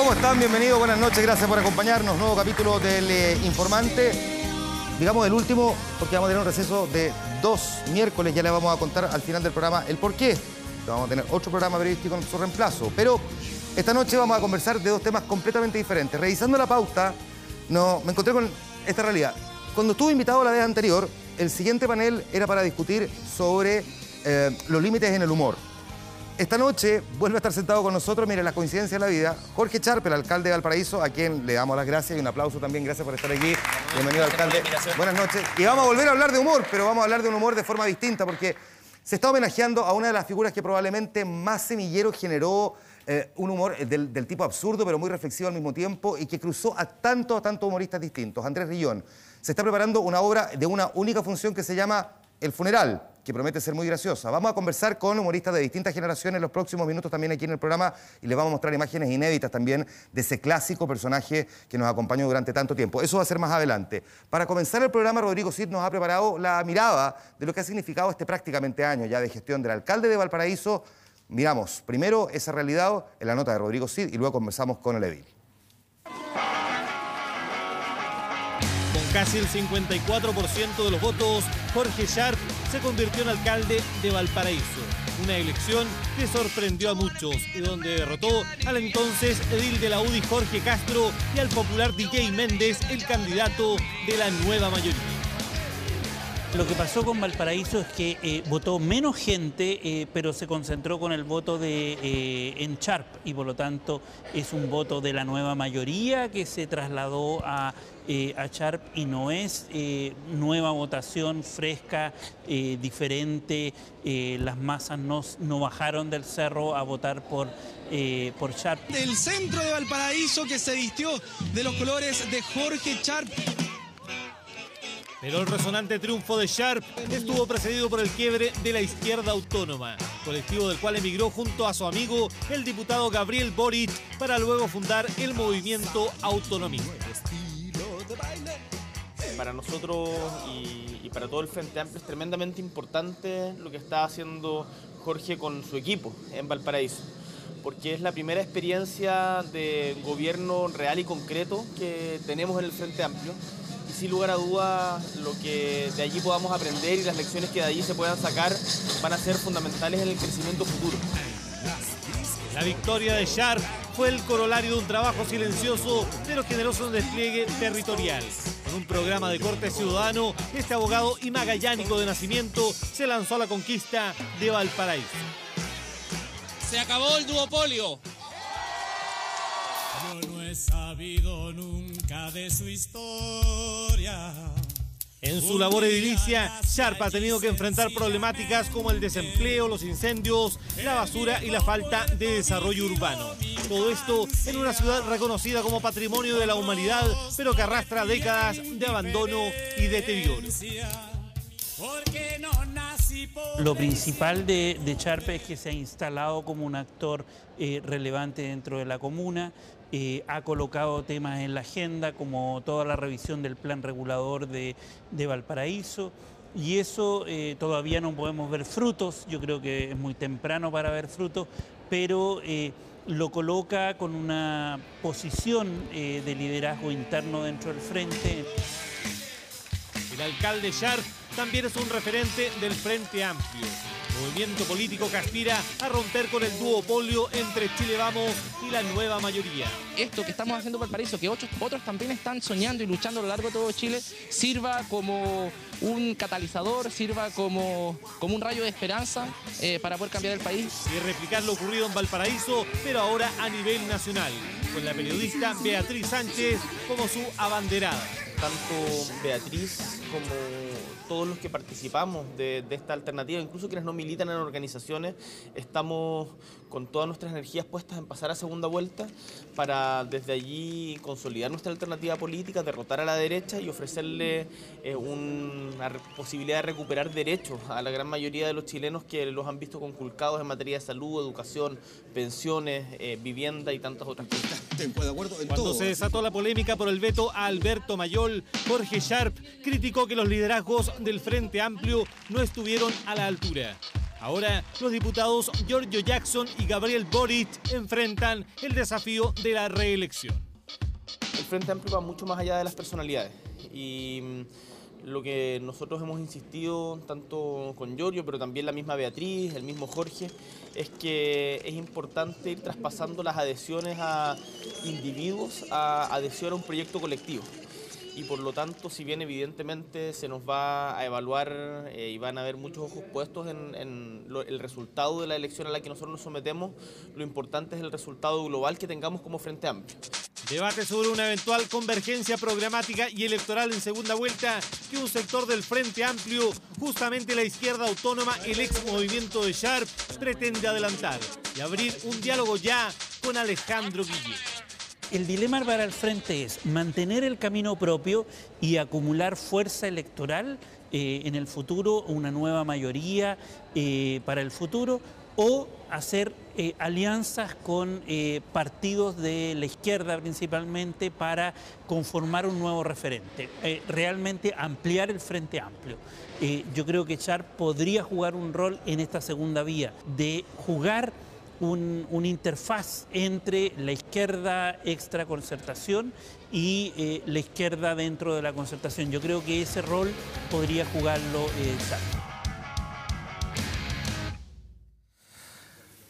¿Cómo están? Bienvenidos, buenas noches, gracias por acompañarnos. Nuevo capítulo del Informante. Digamos el último, porque vamos a tener un receso de 2 miércoles. Ya le vamos a contar al final del programa el porqué. Vamos a tener otro programa periodístico en su reemplazo. Pero esta noche vamos a conversar de 2 temas completamente diferentes. Revisando la pauta, me encontré con esta realidad. Cuando estuve invitado la vez anterior, el siguiente panel era para discutir sobre los límites en el humor. Esta noche vuelve a estar sentado con nosotros, mire, la coincidencia de la vida, Jorge Sharp, el alcalde de Valparaíso, a quien le damos las gracias y un aplauso también. Gracias por estar aquí. Bienvenido, alcalde. Buenas noches. Y vamos a volver a hablar de humor, pero vamos a hablar de un humor de forma distinta, porque se está homenajeando a una de las figuras que probablemente más semillero generó un humor del tipo absurdo, pero muy reflexivo al mismo tiempo, y que cruzó a tantos humoristas distintos. Andrés Rillón. Se está preparando una obra de una única función que se llama El Funeral, que promete ser muy graciosa. Vamos a conversar con humoristas de distintas generaciones en los próximos minutos también aquí en el programa y les vamos a mostrar imágenes inéditas también de ese clásico personaje que nos acompañó durante tanto tiempo. Eso va a ser más adelante. Para comenzar el programa, Rodrigo Cid nos ha preparado la mirada de lo que ha significado este prácticamente año ya de gestión del alcalde de Valparaíso. Miramos primero esa realidad en la nota de Rodrigo Cid y luego conversamos con el edil. Casi el 54% de los votos, Jorge Sharp se convirtió en alcalde de Valparaíso. Una elección que sorprendió a muchos y donde derrotó al entonces edil de la UDI Jorge Castro y al popular DJ Méndez, el candidato de la nueva mayoría. Lo que pasó con Valparaíso es que votó menos gente, pero se concentró con el voto en Sharp y por lo tanto es un voto de la nueva mayoría que se trasladó a Sharp y no es nueva votación fresca, diferente. Las masas no bajaron del cerro a votar por Sharp. Del centro de Valparaíso que se vistió de los colores de Jorge Sharp. Pero el resonante triunfo de Sharp estuvo precedido por el quiebre de la izquierda autónoma, colectivo del cual emigró junto a su amigo, el diputado Gabriel Boric, para luego fundar el movimiento autonomista. Para nosotros y para todo el Frente Amplio es tremendamente importante lo que está haciendo Jorge con su equipo en Valparaíso, porque es la primera experiencia de gobierno real y concreto que tenemos en el Frente Amplio. Y sin lugar a dudas, lo que de allí podamos aprender y las lecciones que de allí se puedan sacar van a ser fundamentales en el crecimiento futuro. La victoria de Sharp fue el corolario de un trabajo silencioso pero generoso en despliegue territorial. Con un programa de corte ciudadano, este abogado y magallánico de nacimiento se lanzó a la conquista de Valparaíso. Se acabó el duopolio. Yo no he sabido nunca de su historia. En su labor edilicia, Sharp ha tenido que enfrentar problemáticas como el desempleo, los incendios, la basura y la falta de desarrollo urbano. Todo esto en una ciudad reconocida como patrimonio de la humanidad, pero que arrastra décadas de abandono y deterioro. Lo principal de Sharp es que se ha instalado como un actor relevante dentro de la comuna. Ha colocado temas en la agenda como toda la revisión del plan regulador de Valparaíso y eso todavía no podemos ver frutos. Yo creo que es muy temprano para ver frutos, pero lo coloca con una posición de liderazgo interno dentro del frente. El alcalde Sharp también es un referente del Frente Amplio, movimiento político que aspira a romper con el duopolio entre Chile Vamos y la nueva mayoría. Esto que estamos haciendo en Valparaíso, que otros también están soñando y luchando a lo largo de todo Chile, sirva como un catalizador, sirva como un rayo de esperanza para poder cambiar el país. Y replicar lo ocurrido en Valparaíso, pero ahora a nivel nacional, con la periodista Beatriz Sánchez como su abanderada. Tanto Beatriz como todos los que participamos de esta alternativa, incluso quienes no militan en organizaciones, estamos con todas nuestras energías puestas en pasar a segunda vuelta para desde allí consolidar nuestra alternativa política, derrotar a la derecha y ofrecerle una posibilidad de recuperar derechos a la gran mayoría de los chilenos que los han visto conculcados en materia de salud, educación, pensiones, vivienda y tantas otras cosas. Cuando se desató la polémica por el veto a Alberto Mayol, Jorge Sharp criticó que los liderazgos del Frente Amplio no estuvieron a la altura. Ahora, los diputados Giorgio Jackson y Gabriel Boric enfrentan el desafío de la reelección. El Frente Amplio va mucho más allá de las personalidades y lo que nosotros hemos insistido tanto con Giorgio, pero también la misma Beatriz, el mismo Jorge, es que es importante ir traspasando las adhesiones a individuos a adhesión a un proyecto colectivo. Y por lo tanto, si bien evidentemente se nos va a evaluar y van a haber muchos ojos puestos en el resultado de la elección a la que nosotros nos sometemos, lo importante es el resultado global que tengamos como Frente Amplio. Debate sobre una eventual convergencia programática y electoral en segunda vuelta que un sector del Frente Amplio, justamente la izquierda autónoma, el ex movimiento de Sharp, pretende adelantar y abrir un diálogo ya con Alejandro Guillet. El dilema para el Frente es mantener el camino propio y acumular fuerza electoral en el futuro, una nueva mayoría para el futuro, o hacer alianzas con partidos de la izquierda principalmente para conformar un nuevo referente, realmente ampliar el Frente Amplio. Yo creo que Sharp podría jugar un rol en esta segunda vía, de jugar un interfaz entre la izquierda extra concertación y la izquierda dentro de la concertación. Yo creo que ese rol podría jugarlo Sharp.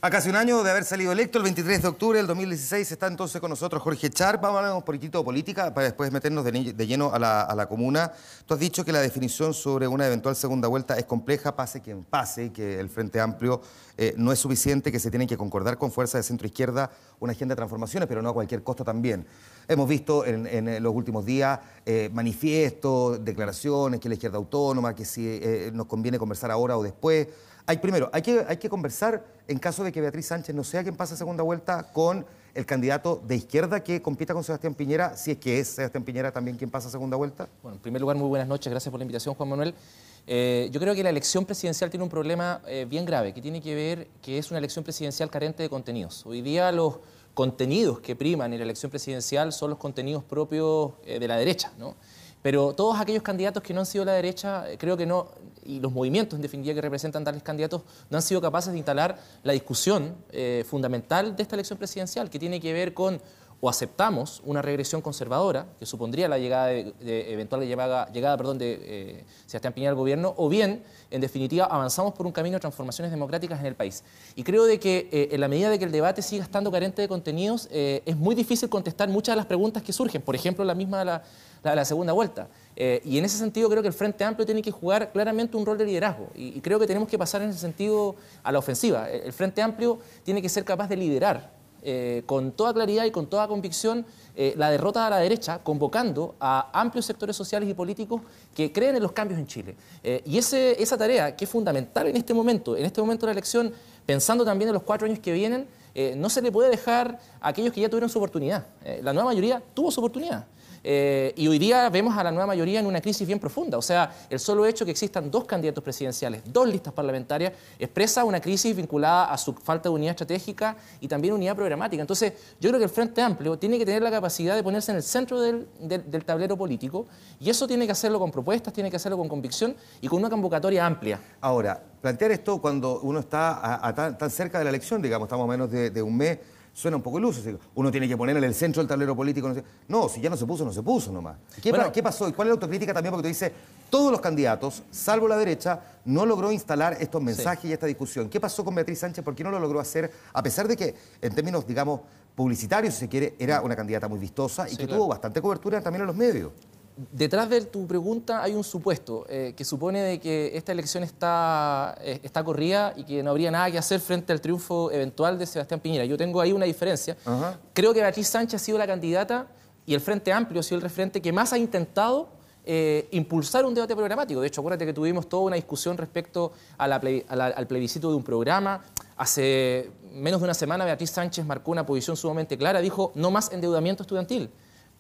A casi un año de haber salido electo, el 23 de octubre del 2016, está entonces con nosotros Jorge Sharp. Vamos a hablar un poquitito de política para después meternos de lleno a la comuna. Tú has dicho que la definición sobre una eventual segunda vuelta es compleja, pase quien pase, que el Frente Amplio no es suficiente, que se tienen que concordar con fuerzas de centro-izquierda una agenda de transformaciones, pero no a cualquier costo también. Hemos visto en los últimos días manifiestos, declaraciones, que la izquierda autónoma, que si nos conviene conversar ahora o después. Primero, hay que conversar en caso de que Beatriz Sánchez no sea quien pase a segunda vuelta con el candidato de izquierda que compita con Sebastián Piñera, si es que es Sebastián Piñera también quien pasa a segunda vuelta. Bueno, en primer lugar, muy buenas noches, gracias por la invitación, Juan Manuel. Yo creo que la elección presidencial tiene un problema bien grave, que tiene que ver que es una elección presidencial carente de contenidos. Hoy día los contenidos que priman en la elección presidencial son los contenidos propios de la derecha, ¿no? Pero todos aquellos candidatos que no han sido la derecha, creo que no, y los movimientos en definitiva que representan tales candidatos, no han sido capaces de instalar la discusión fundamental de esta elección presidencial, que tiene que ver con o aceptamos una regresión conservadora, que supondría la llegada eventual llegada de Sebastián Piñera al gobierno, o bien, en definitiva, avanzamos por un camino de transformaciones democráticas en el país. Y creo de que en la medida de que el debate siga estando carente de contenidos, es muy difícil contestar muchas de las preguntas que surgen, por ejemplo, la misma de la segunda vuelta. Y en ese sentido creo que el Frente Amplio tiene que jugar claramente un rol de liderazgo, y creo que tenemos que pasar en ese sentido a la ofensiva. El Frente Amplio tiene que ser capaz de liderar con toda claridad y con toda convicción la derrota a la derecha, convocando a amplios sectores sociales y políticos que creen en los cambios en Chile. Y esa tarea, que es fundamental en este momento de la elección, pensando también en los 4 años que vienen, no se le puede dejar a aquellos que ya tuvieron su oportunidad. La nueva mayoría tuvo su oportunidad. Y hoy día vemos a la nueva mayoría en una crisis bien profunda. O sea, el solo hecho que existan 2 candidatos presidenciales, 2 listas parlamentarias, expresa una crisis vinculada a su falta de unidad estratégica y también unidad programática. Entonces, yo creo que el Frente Amplio tiene que tener la capacidad de ponerse en el centro del tablero político, y eso tiene que hacerlo con propuestas, tiene que hacerlo con convicción y con una convocatoria amplia. Ahora, plantear esto cuando uno está tan cerca de la elección, digamos, estamos a menos de un mes, suena un poco iluso. Uno tiene que ponerle en el centro del tablero político. No, si ya no se puso nomás. ¿Qué pasó? ¿Y cuál es la autocrítica también? Porque tú dices, todos los candidatos, salvo la derecha, no logró instalar estos mensajes y esta discusión. ¿Qué pasó con Beatriz Sánchez? ¿Por qué no lo logró hacer? A pesar de que, en términos, digamos, publicitarios, si se quiere, era una candidata muy vistosa y que tuvo bastante cobertura también en los medios. Detrás de tu pregunta hay un supuesto que supone de que esta elección está corrida y que no habría nada que hacer frente al triunfo eventual de Sebastián Piñera. Yo tengo ahí una diferencia. Creo que Beatriz Sánchez ha sido la candidata y el Frente Amplio ha sido el referente que más ha intentado impulsar un debate programático. De hecho, acuérdate que tuvimos toda una discusión respecto al plebiscito de un programa. Hace menos de una semana Beatriz Sánchez marcó una posición sumamente clara, dijo no más endeudamiento estudiantil.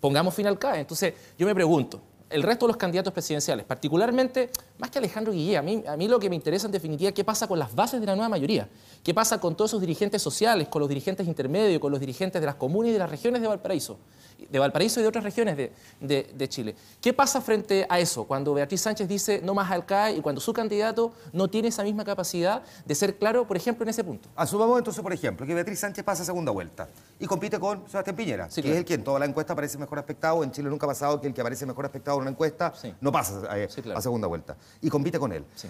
Pongamos fin al CAE. Entonces, yo me pregunto, el resto de los candidatos presidenciales, particularmente, más que Alejandro Guillé, a mí lo que me interesa en definitiva es qué pasa con las bases de la nueva mayoría, qué pasa con todos esos dirigentes sociales, con los dirigentes intermedios, con los dirigentes de las comunas y de las regiones de Valparaíso y de otras regiones de Chile. ¿Qué pasa frente a eso cuando Beatriz Sánchez dice no más al CAE y cuando su candidato no tiene esa misma capacidad de ser claro, por ejemplo, en ese punto? Asumamos entonces, por ejemplo, que Beatriz Sánchez pasa a segunda vuelta y compite con Sebastián Piñera, Sí, que claro. es el que en toda la encuesta aparece mejor aspectado. En Chile nunca ha pasado que el que aparece mejor aspectado en una encuesta Sí. no pasa Sí, claro. a segunda vuelta. Y compite con él. Sí.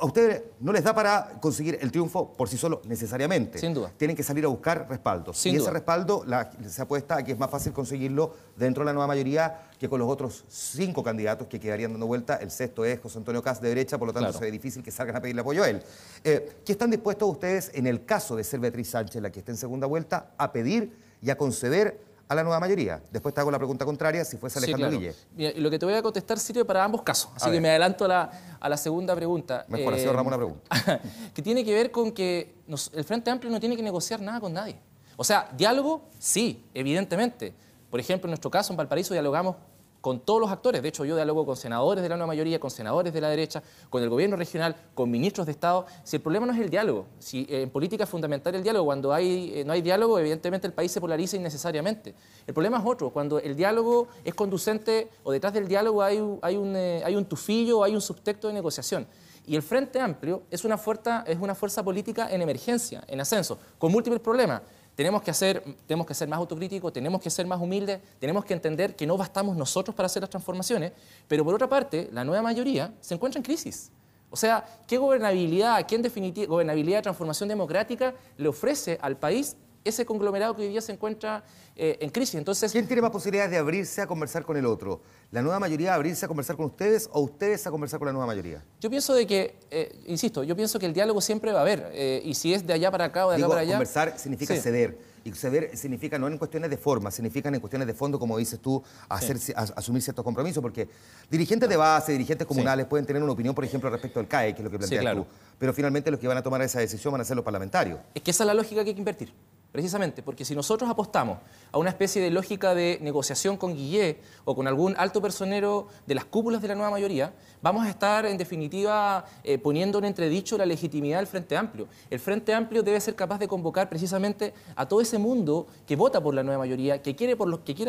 ¿A ustedes no les da para conseguir el triunfo por sí solo necesariamente? Sin duda. Tienen que salir a buscar respaldos. Sin y duda. ese respaldo se apuesta a que es más fácil conseguirlo dentro de la nueva mayoría que con los otros 5 candidatos que quedarían dando vuelta. El sexto es José Antonio Kast de derecha, por lo tanto Claro. se ve difícil que salgan a pedirle apoyo a él. ¿Qué están dispuestos ustedes, en el caso de ser Beatriz Sánchez la que esté en segunda vuelta, a pedir y a conceder a la nueva mayoría? Después te hago la pregunta contraria si fuese Alejandro Guillé. Mira, y lo que te voy a contestar sirve para ambos casos, así A que ver. me adelanto a la segunda pregunta. Mejor, así ahorramos una pregunta. Que tiene que ver con que el Frente Amplio no tiene que negociar nada con nadie. O sea, diálogo, sí, evidentemente. Por ejemplo, en nuestro caso, en Valparaíso, dialogamos con todos los actores. De hecho, yo dialogo con senadores de la nueva mayoría, con senadores de la derecha, con el gobierno regional, con ministros de Estado. Si el problema no es el diálogo, si en política es fundamental el diálogo, cuando no hay diálogo, evidentemente el país se polariza innecesariamente. El problema es otro, cuando el diálogo es conducente o detrás del diálogo hay un tufillo o hay un subtexto de negociación. Y el Frente Amplio es una fuerza política en emergencia, en ascenso, con múltiples problemas. Tenemos que ser más autocríticos, tenemos que ser más humildes, tenemos que entender que no bastamos nosotros para hacer las transformaciones, pero por otra parte, la nueva mayoría se encuentra en crisis. O sea, ¿qué gobernabilidad, qué en definitiva gobernabilidad de transformación democrática le ofrece al país ese conglomerado que hoy día se encuentra en crisis? Entonces, ¿Quién tiene más posibilidades de abrirse a conversar con el otro? ¿La nueva mayoría a abrirse a conversar con ustedes o ustedes a conversar con la nueva mayoría? yo pienso de que, insisto, yo pienso que el diálogo siempre va a haber, y si es de allá para acá o de acá Digo, para allá... conversar significa Sí. ceder. Y ceder significa no en cuestiones de forma, significa en cuestiones de fondo, como dices tú, asumir ciertos compromisos, porque dirigentes de base, dirigentes comunales pueden tener una opinión, por ejemplo, respecto al CAE, que es lo que planteas claro. tú. Pero finalmente los que van a tomar esa decisión van a ser los parlamentarios. Es que esa es la lógica que hay que invertir, precisamente, porque si nosotros apostamos a una especie de lógica de negociación con Guillé o con algún alto personero de las cúpulas de la nueva mayoría, vamos a estar, en definitiva, poniendo en entredicho la legitimidad del Frente Amplio. El Frente Amplio debe ser capaz de convocar precisamente a todo ese mundo que vota por la nueva mayoría, que quiere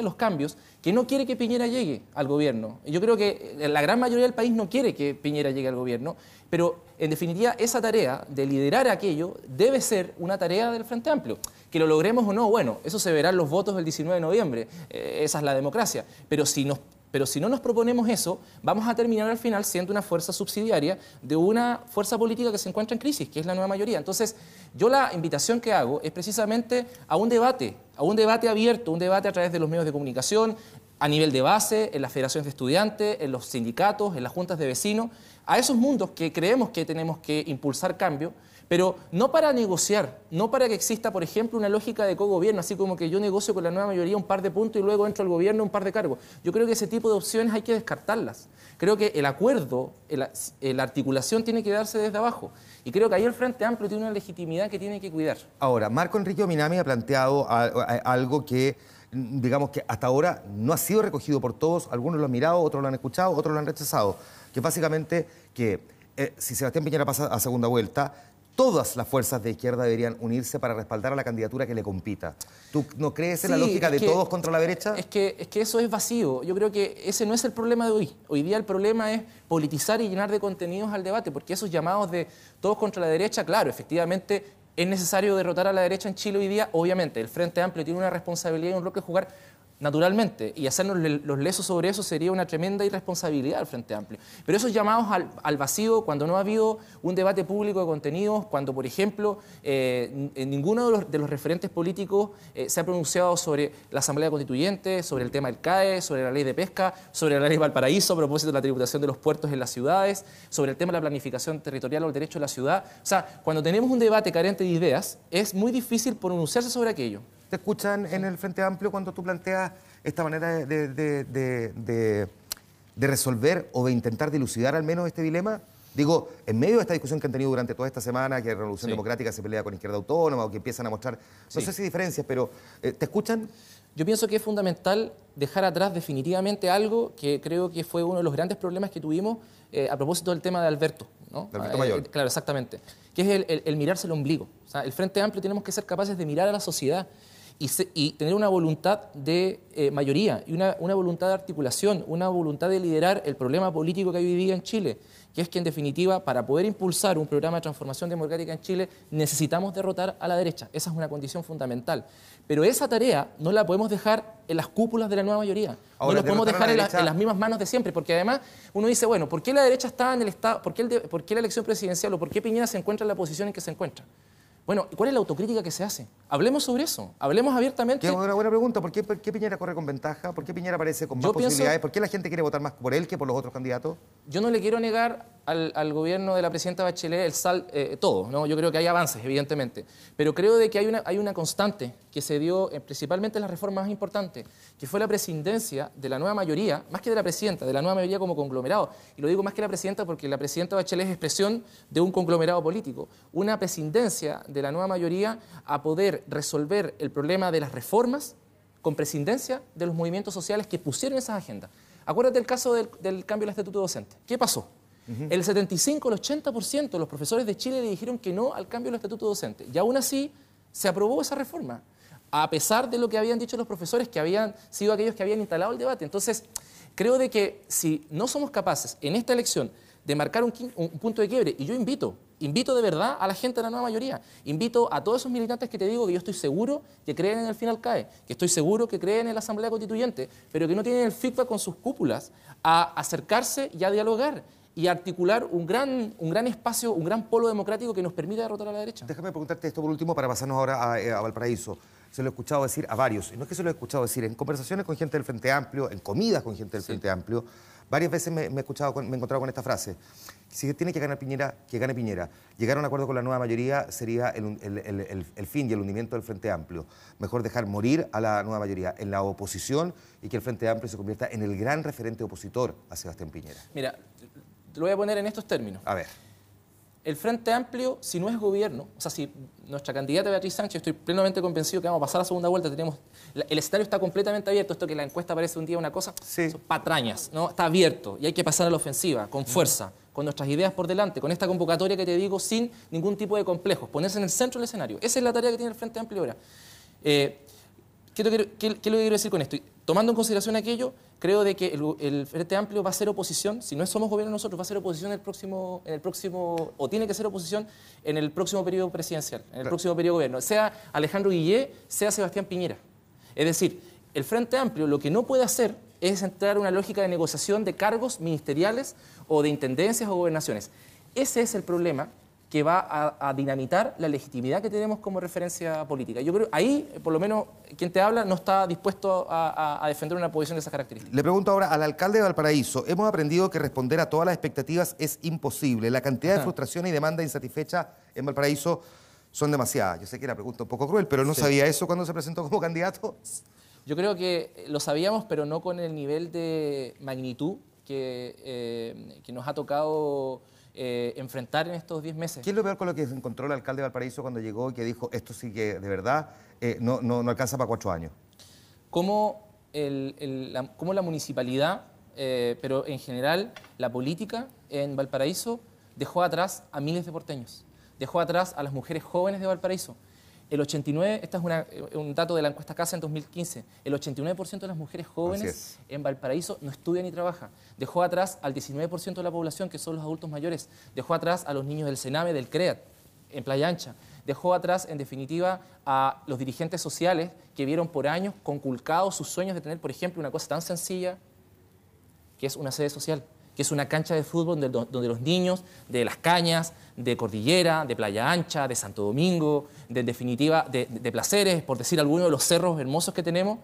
los cambios, que no quiere que Piñera llegue al gobierno. Yo creo que la gran mayoría del país no quiere que Piñera llegue al gobierno, pero en definitiva esa tarea de liderar aquello debe ser una tarea del Frente Amplio. Que lo logremos o no, bueno, eso se verá en los votos del 19 de noviembre, esa es la democracia, pero si no nos proponemos eso, vamos a terminar al final siendo una fuerza subsidiaria de una fuerza política que se encuentra en crisis, que es la nueva mayoría. Entonces, yo la invitación que hago es precisamente a un debate abierto, un debate a través de los medios de comunicación, a nivel de base, en las federaciones de estudiantes, en los sindicatos, en las juntas de vecinos, a esos mundos que creemos que tenemos que impulsar cambio, pero no para negociar, no para que exista, por ejemplo, una lógica de cogobierno, así como que yo negocio con la nueva mayoría un par de puntos y luego entro al gobierno un par de cargos. Yo creo que ese tipo de opciones hay que descartarlas. Creo que el acuerdo, la articulación tiene que darse desde abajo. Y creo que ahí el Frente Amplio tiene una legitimidad que tiene que cuidar. Ahora, Marco Enrique Ominami ha planteado algo que, digamos que hasta ahora no ha sido recogido por todos, algunos lo han mirado, otros lo han escuchado, otros lo han rechazado, que básicamente que si Sebastián Piñera pasa a segunda vuelta, todas las fuerzas de izquierda deberían unirse para respaldar a la candidatura que le compita. ¿Tú no crees en la lógica de todos contra la derecha? Es que eso es vacío. Yo creo que ese no es el problema de hoy. Hoy día el problema es politizar y llenar de contenidos al debate, porque esos llamados de todos contra la derecha, claro, efectivamente es necesario derrotar a la derecha en Chile hoy día. Obviamente, el Frente Amplio tiene una responsabilidad y un rol que jugar naturalmente, y hacernos los lesos sobre eso sería una tremenda irresponsabilidad del Frente Amplio. Pero esos llamados al vacío, cuando no ha habido un debate público de contenidos, cuando, por ejemplo, ninguno de los referentes políticos se ha pronunciado sobre la Asamblea Constituyente, sobre el tema del CAE, sobre la ley de pesca, sobre la ley de Valparaíso, a propósito de la tributación de los puertos en las ciudades, sobre el tema de la planificación territorial o el derecho de la ciudad. O sea, cuando tenemos un debate carente de ideas, es muy difícil pronunciarse sobre aquello. ¿Te escuchan en el Frente Amplio cuando tú planteas esta manera de resolver o de intentar dilucidar al menos este dilema? Digo, en medio de esta discusión que han tenido durante toda esta semana, que Revolución Sí. Democrática se pelea con Izquierda Autónoma o que empiezan a mostrar, no Sí. sé si diferencias, pero ¿te escuchan? Yo pienso que es fundamental dejar atrás definitivamente algo que creo que fue uno de los grandes problemas que tuvimos a propósito del tema de Alberto, ¿no? De Alberto Mayor. Claro, exactamente. Que es el mirarse el ombligo. O sea, el Frente Amplio tenemos que ser capaces de mirar a la sociedad y tener una voluntad de mayoría y una voluntad de articulación, una voluntad de liderar el problema político que hay hoy día en Chile, que es que en definitiva para poder impulsar un programa de transformación democrática en Chile necesitamos derrotar a la derecha. Esa es una condición fundamental. Pero esa tarea no la podemos dejar en las cúpulas de la nueva mayoría. Ahora, no la podemos derrotar a dejar la derecha- en las mismas manos de siempre, porque además uno dice, bueno, ¿por qué la derecha está en el Estado? ¿Por qué la elección presidencial o por qué Piñera se encuentra en la posición en que se encuentra? Bueno, ¿cuál es la autocrítica que se hace? Hablemos sobre eso, hablemos abiertamente. Que es una buena pregunta. ¿Por qué Piñera corre con ventaja? ¿Por qué Piñera aparece con más Yo pienso- posibilidades? ¿Por qué la gente quiere votar más por él que por los otros candidatos? Yo no le quiero negar al gobierno de la presidenta Bachelet todo, ¿no? Yo creo que hay avances, evidentemente, pero creo de que hay una constante que se dio principalmente en las reformas más importantes, que fue la presidencia de la nueva mayoría, más que de la presidenta, de la nueva mayoría como conglomerado. Y lo digo más que la presidenta porque la presidenta Bachelet es expresión de un conglomerado político. Una presidencia de la nueva mayoría a poder resolver el problema de las reformas con presidencia de los movimientos sociales que pusieron esas agendas. Acuérdate del caso del cambio del estatuto docente. ¿Qué pasó? El 75, el 80% de los profesores de Chile le dijeron que no al cambio del estatuto docente. Y aún así se aprobó esa reforma, a pesar de lo que habían dicho los profesores, que habían sido aquellos que habían instalado el debate. Entonces, creo de que si no somos capaces en esta elección de marcar un punto de quiebre, y yo invito de verdad a la gente de la nueva mayoría, invito a todos esos militantes que te digo que yo estoy seguro que creen en el final CAE, que estoy seguro que creen en la Asamblea Constituyente, pero que no tienen el feedback con sus cúpulas a acercarse y a dialogar y a articular un gran espacio, un gran polo democrático que nos permita derrotar a la derecha. Déjame preguntarte esto por último para pasarnos ahora a Valparaíso. Se lo he escuchado decir a varios, y no es que se lo he escuchado decir, en conversaciones con gente del Frente Amplio, en comidas con gente del Frente Amplio, varias veces me he encontrado con esta frase. Si tiene que ganar Piñera, que gane Piñera. Llegar a un acuerdo con la nueva mayoría sería el fin y el hundimiento del Frente Amplio. Mejor dejar morir a la nueva mayoría en la oposición y que el Frente Amplio se convierta en el gran referente opositor a Sebastián Piñera. Mira, te lo voy a poner en estos términos. A ver. El Frente Amplio, si no es gobierno, o sea, si nuestra candidata Beatriz Sánchez, estoy plenamente convencido que vamos a pasar a la segunda vuelta, el escenario está completamente abierto, esto que la encuesta parece un día una cosa, son patrañas, ¿no? Está abierto y hay que pasar a la ofensiva, con fuerza, con nuestras ideas por delante, con esta convocatoria que te digo, sin ningún tipo de complejos, ponerse en el centro del escenario. Esa es la tarea que tiene el Frente Amplio ahora. ¿Qué es lo que quiero decir con esto? Tomando en consideración aquello, creo de que el Frente Amplio va a ser oposición, si no somos gobierno nosotros, va a ser oposición en el próximo, o tiene que ser oposición en el próximo periodo presidencial, en el próximo periodo de gobierno, sea Alejandro Guillé, sea Sebastián Piñera. Es decir, el Frente Amplio lo que no puede hacer es entrar en una lógica de negociación de cargos ministeriales o de intendencias o gobernaciones. Ese es el problema que va a dinamitar la legitimidad que tenemos como referencia política. Yo creo ahí, por lo menos, quien te habla no está dispuesto a defender una posición de esas características. Le pregunto ahora al alcalde de Valparaíso. Hemos aprendido que responder a todas las expectativas es imposible. La cantidad de frustraciones y demandas insatisfechas en Valparaíso son demasiadas. Yo sé que la pregunta es un poco cruel, pero ¿no sabía eso cuando se presentó como candidato? Yo creo que lo sabíamos, pero no con el nivel de magnitud que nos ha tocado enfrentar en estos 10 meses. ¿Qué es lo peor con lo que se encontró el alcalde de Valparaíso cuando llegó y que dijo esto sí que de verdad no alcanza para 4 años? Cómo la municipalidad, pero en general la política en Valparaíso dejó atrás a miles de porteños, dejó atrás a las mujeres jóvenes de Valparaíso. El 89, este es un dato de la encuesta CASA en 2015, el 89% de las mujeres jóvenes en Valparaíso no estudia ni trabaja. Dejó atrás al 19% de la población, que son los adultos mayores. Dejó atrás a los niños del Sename, del CREAT, en Playa Ancha. Dejó atrás, en definitiva, a los dirigentes sociales que vieron por años conculcados sus sueños de tener, por ejemplo, una cosa tan sencilla que es una sede social, que es una cancha de fútbol donde los niños de Las Cañas, de Cordillera, de Playa Ancha, de Santo Domingo, en definitiva, de Placeres, por decir algunos de los cerros hermosos que tenemos,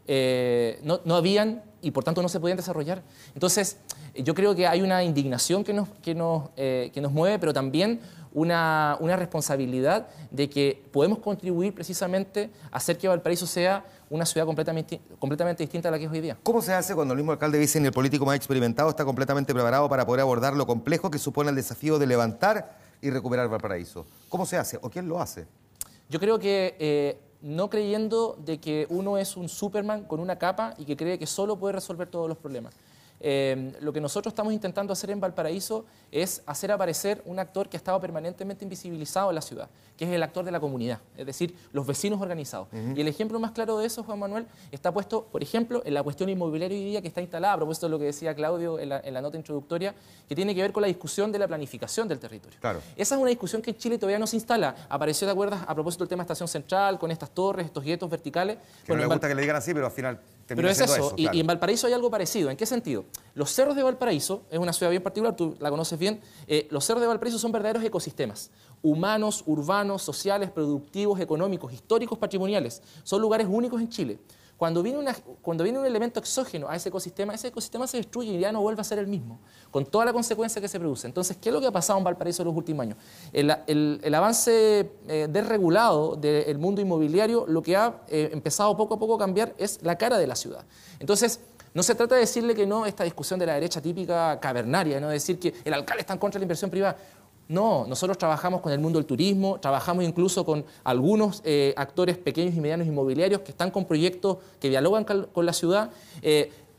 no habían y por tanto no se podían desarrollar. Entonces, yo creo que hay una indignación que nos mueve, pero también una responsabilidad de que podemos contribuir precisamente a hacer que Valparaíso sea una ciudad completamente distinta a la que es hoy día. ¿Cómo se hace cuando el mismo alcalde dice ni el político más experimentado está completamente preparado para poder abordar lo complejo que supone el desafío de levantar y recuperar Valparaíso? ¿Cómo se hace o quién lo hace? Yo creo que no creyendo de que uno es un Superman con una capa y que cree que solo puede resolver todos los problemas. Lo que nosotros estamos intentando hacer en Valparaíso es hacer aparecer un actor que ha estado permanentemente invisibilizado en la ciudad, que es el actor de la comunidad, es decir, los vecinos organizados. Y el ejemplo más claro de eso, Juan Manuel, está puesto, por ejemplo, en la cuestión inmobiliaria hoy día que está instalada, a propósito de lo que decía Claudio en la nota introductoria, que tiene que ver con la discusión de la planificación del territorio. Claro. Esa es una discusión que en Chile todavía no se instala. Apareció, ¿te acuerdas?, a propósito del tema Estación Central, con estas torres, estos guetos verticales. Que no le gusta que le digan así, pero al final... Pero es eso, claro. y en Valparaíso hay algo parecido. ¿En qué sentido? Los cerros de Valparaíso, es una ciudad bien particular, tú la conoces bien, los cerros de Valparaíso son verdaderos ecosistemas, humanos, urbanos, sociales, productivos, económicos, históricos, patrimoniales. Son lugares únicos en Chile. Cuando viene un elemento exógeno a ese ecosistema se destruye y ya no vuelve a ser el mismo, con toda la consecuencia que se produce. Entonces, ¿qué es lo que ha pasado en Valparaíso en los últimos años? El avance desregulado del mundo inmobiliario, lo que ha empezado poco a poco a cambiar es la cara de la ciudad. Entonces, no se trata de decirle que no, esta discusión de la derecha típica cavernaria, no decir que el alcalde está en contra de la inversión privada. No, nosotros trabajamos con el mundo del turismo, trabajamos incluso con algunos actores pequeños y medianos inmobiliarios que están con proyectos que dialogan con la ciudad,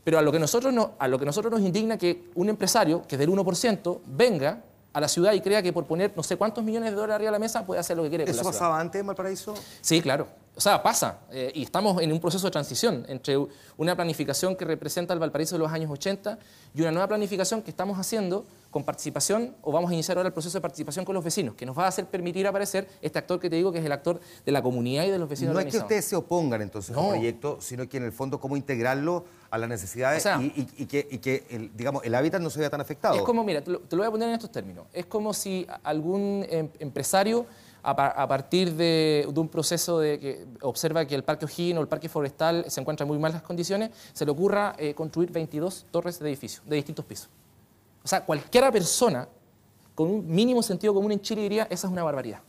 pero a lo que nosotros nos indigna que un empresario, que es del 1%, venga a la ciudad y crea que por poner no sé cuántos millones de dólares arriba de la mesa puede hacer lo que quiere con la ciudad. ¿Eso pasaba antes en Valparaíso? Sí, claro. O sea, pasa. Y estamos en un proceso de transición entre una planificación que representa el Valparaíso de los años 80 y una nueva planificación que estamos haciendo con participación, o vamos a iniciar ahora el proceso de participación con los vecinos, que nos va a hacer permitir aparecer este actor que te digo que es el actor de la comunidad y de los vecinos organizados. No es que ustedes se opongan entonces al proyecto, sino que en el fondo cómo integrarlo a las necesidades, o sea, y que el hábitat no se vea tan afectado. Es como, mira, te lo voy a poner en estos términos. Es como si algún empresario a partir de un proceso de que observa que el Parque O'Higgins o el Parque Forestal se encuentra en muy malas condiciones, se le ocurra construir 22 torres de edificios de distintos pisos. O sea, cualquiera persona con un mínimo sentido común en Chile diría, esa es una barbaridad.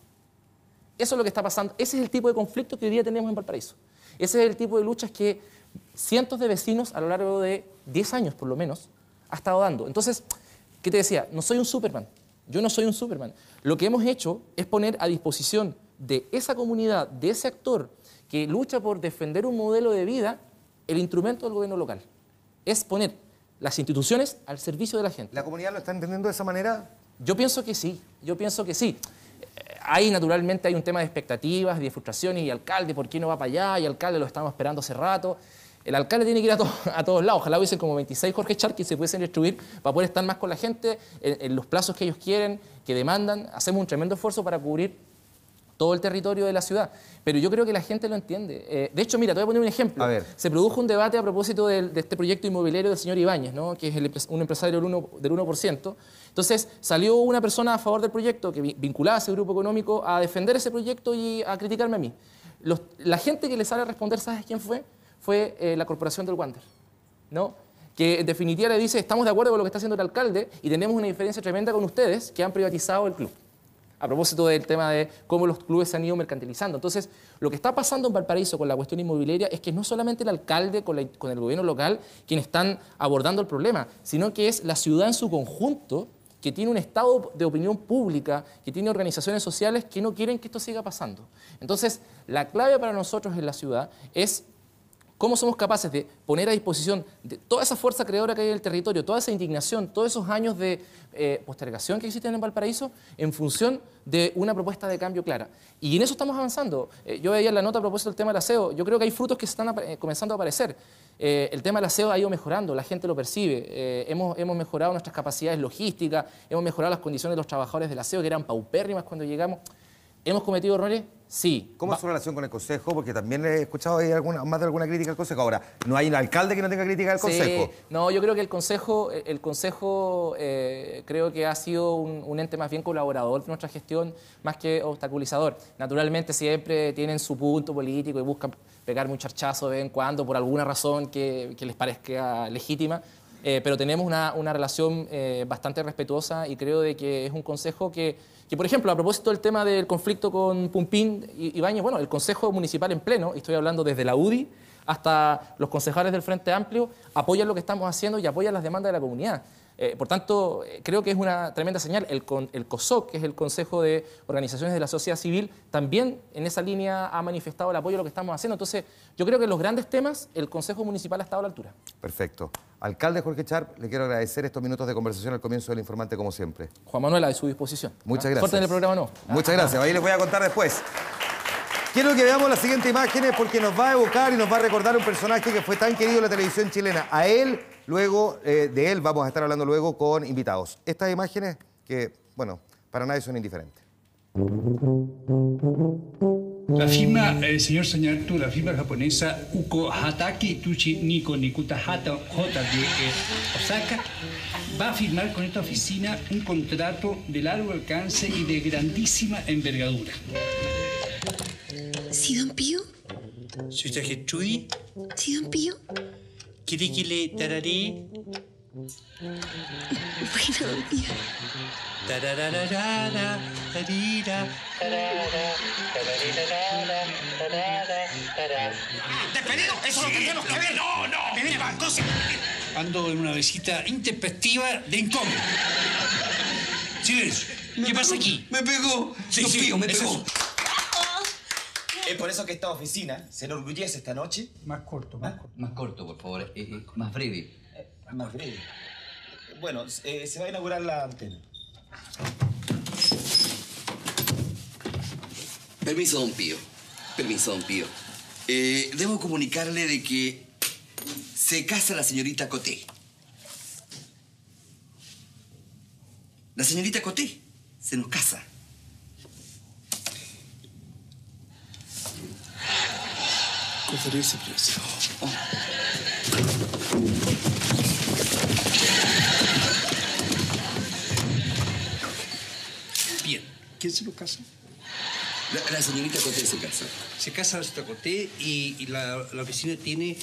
Eso es lo que está pasando. Ese es el tipo de conflicto que hoy día tenemos en Valparaíso. Ese es el tipo de luchas que cientos de vecinos a lo largo de 10 años, por lo menos, ha estado dando. Entonces, ¿qué te decía? No soy un Superman. Yo no soy un Superman. Lo que hemos hecho es poner a disposición de esa comunidad, de ese actor que lucha por defender un modelo de vida, el instrumento del gobierno local. Es poner las instituciones al servicio de la gente. ¿La comunidad lo está entendiendo de esa manera? Yo pienso que sí, Naturalmente hay un tema de expectativas, de frustraciones, y alcalde, ¿por qué no va para allá? Y alcalde, lo estamos esperando hace rato. El alcalde tiene que ir a todos lados. Ojalá hubiesen como 26 Jorge Charqui se pudiesen distribuir para poder estar más con la gente en los plazos que ellos quieren, que demandan. Hacemos un tremendo esfuerzo para cubrir todo el territorio de la ciudad. Pero yo creo que la gente lo entiende. De hecho, mira, te voy a poner un ejemplo. Se produjo un debate a propósito de este proyecto inmobiliario del señor Ibáñez, ¿no?, que es un empresario del 1%. Entonces, salió una persona a favor del proyecto, que vinculaba a ese grupo económico, a defender ese proyecto y a criticarme a mí. La gente que le sale a responder, ¿sabes quién fue? Fue la corporación del Wander, ¿no?, que en definitiva le dice, estamos de acuerdo con lo que está haciendo el alcalde y tenemos una diferencia tremenda con ustedes que han privatizado el club. A propósito del tema de cómo los clubes se han ido mercantilizando. Entonces, lo que está pasando en Valparaíso con la cuestión inmobiliaria es que no solamente el alcalde con el gobierno local quienes están abordando el problema, sino que es la ciudad en su conjunto que tiene un estado de opinión pública, que tiene organizaciones sociales que no quieren que esto siga pasando. Entonces, la clave para nosotros en la ciudad es cómo somos capaces de poner a disposición de toda esa fuerza creadora que hay en el territorio, toda esa indignación, todos esos años de postergación que existen en Valparaíso en función de una propuesta de cambio clara. Y en eso estamos avanzando. Yo veía en la nota a propósito del tema del aseo, yo creo que hay frutos que están comenzando a aparecer. El tema del aseo ha ido mejorando, la gente lo percibe. Hemos mejorado nuestras capacidades logísticas, hemos mejorado las condiciones de los trabajadores del aseo, que eran paupérrimas cuando llegamos. ¿Hemos cometido errores? Sí. ¿Cómo es su relación con el Consejo? Porque también he escuchado ahí más de alguna crítica al Consejo. Ahora, no hay un alcalde que no tenga crítica al Consejo. Sí. No, yo creo que el Consejo creo que ha sido un ente más bien colaborador de nuestra gestión, más que obstaculizador. Naturalmente siempre tienen su punto político y buscan pegarme un charchazo de vez en cuando por alguna razón que les parezca legítima. Pero tenemos una relación bastante respetuosa y creo de que es un consejo que, por ejemplo, a propósito del tema del conflicto con Pumpín y Ibáñez, bueno, el Consejo Municipal en pleno, y estoy hablando desde la UDI hasta los concejales del Frente Amplio, apoyan lo que estamos haciendo y apoyan las demandas de la comunidad. Por tanto, creo que es una tremenda señal. El COSOC, que es el Consejo de Organizaciones de la Sociedad Civil, también en esa línea ha manifestado el apoyo a lo que estamos haciendo. Entonces, yo creo que en los grandes temas el Consejo Municipal ha estado a la altura. Perfecto. Alcalde Jorge Sharp, le quiero agradecer estos minutos de conversación al comienzo del Informante, como siempre. Juan Manuel, a su disposición. Muchas gracias. Suerte en el programa, ¿no? Muchas gracias. Ahí les voy a contar después. Quiero que veamos las siguientes imágenes porque nos va a evocar y nos va a recordar un personaje que fue tan querido en la televisión chilena. A él, luego de él, vamos a estar hablando luego con invitados. Estas imágenes que, bueno, para nadie son indiferentes. La firma, señor Sañartu, la firma japonesa Uko Hataki Tuchi Niko Nikutahata J de Osaka, va a firmar con esta oficina un contrato de largo alcance y de grandísima envergadura. ¿Sí, don Pío? ¿Señora Gertrudis? ¿Sí, don Pío? ¿Quiere que le tararé? Bueno, don Pío. Tarararara, tarira, ¡Despedido! ¡Eso lo tendremos que ver! ¡No, no! ¡Me banco! Ando en una visita intempestiva de incómodo. Silencio. ¿Qué pasa aquí? ¡Me pegó! Sí, Don sí, Pío, me es pegó. eso. Es por eso que esta oficina se enorgullece esta noche. Más corto, Más corto, por favor. Más breve. Más breve. Bueno, se va a inaugurar la antena. Permiso, don Pío. Permiso, don Pío. Debo comunicarle de que se casa la señorita Coté. La señorita Coté se nos casa. Conferencia previa. Bien. ¿Quién se nos casa? La señorita Coté se casa. Se casa la señorita Coté y la oficina tiene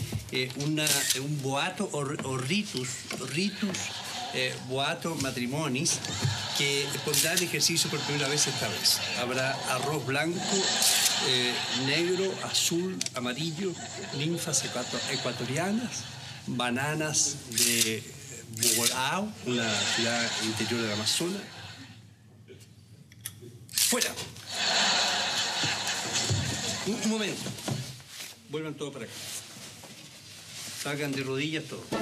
un boato o ritus, boato matrimonis, que pondrá en ejercicio por primera vez esta vez. Habrá arroz blanco, negro, azul, amarillo, ninfas ecuatorianas, bananas de Bogotá, una ciudad interior del Amazonas. ¡Fuera! Un momento. Vuelvan todos para acá. Salgan de rodillas todos. De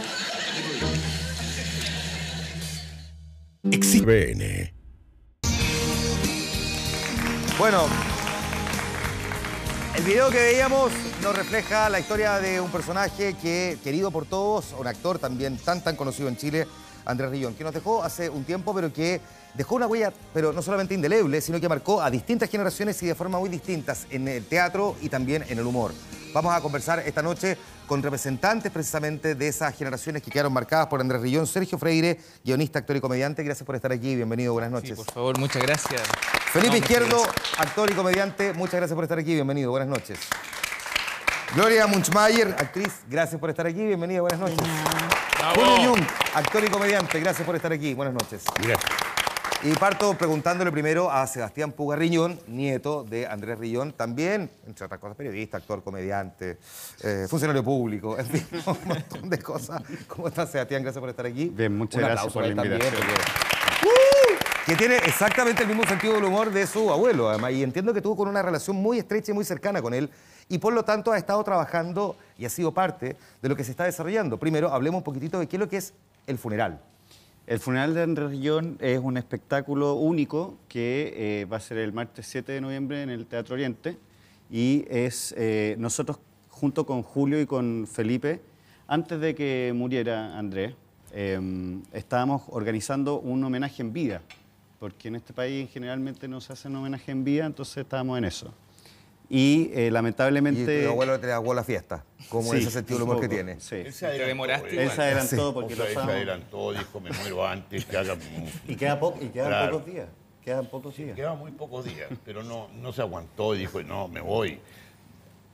rodillas. BN. Bueno, el video que veíamos nos refleja la historia de un personaje que, querido por todos, un actor también tan conocido en Chile, Andrés Rillón, que nos dejó hace un tiempo, pero que dejó una huella, pero no solamente indeleble, sino que marcó a distintas generaciones y de forma muy distintas en el teatro y también en el humor. Vamos a conversar esta noche con representantes precisamente de esas generaciones que quedaron marcadas por Andrés Rillón. Sergio Freire, guionista, actor y comediante. Gracias por estar aquí. Bienvenido, buenas noches. Sí, por favor, muchas gracias. Felipe Izquierdo, actor y comediante. Muchas gracias por estar aquí. Bienvenido, buenas noches. Gloria Munchmayer, actriz. Gracias por estar aquí. Bienvenida, buenas noches. Julio Jung, actor y comediante. Gracias por estar aquí. Buenas noches. Gracias. Y parto preguntándole primero a Sebastián Puga-Riñón, nieto de Andrés Rillón, también, entre otras cosas, periodista, actor, comediante, funcionario público, en fin, un montón de cosas. ¿Cómo estás, Sebastián? Gracias por estar aquí. Bien, muchas gracias por la invitación. Que tiene exactamente el mismo sentido del humor de su abuelo, además, y entiendo que tuvo con una relación muy estrecha y muy cercana con él, y por lo tanto ha estado trabajando y ha sido parte de lo que se está desarrollando. Primero, hablemos un poquitito de qué es lo que es el funeral. El funeral de Andrés Rillón es un espectáculo único que va a ser el martes 7 de noviembre en el Teatro Oriente y es nosotros junto con Julio y con Felipe, antes de que muriera Andrés, estábamos organizando un homenaje en vida, porque en este país generalmente no se hacen homenaje en vida, entonces estábamos en eso. Y lamentablemente... Y tu abuelo te aguó la fiesta, como Sí, ese sentido del humor que tiene. Sí. Él se adelantó, Él se adelantó porque O sea, lo él se sábado- adelantó, dijo, me muero antes que hagan... Y quedan Claro. pocos días. Quedan pocos días. Quedaban muy pocos días, pero no se aguantó y dijo, no, me voy.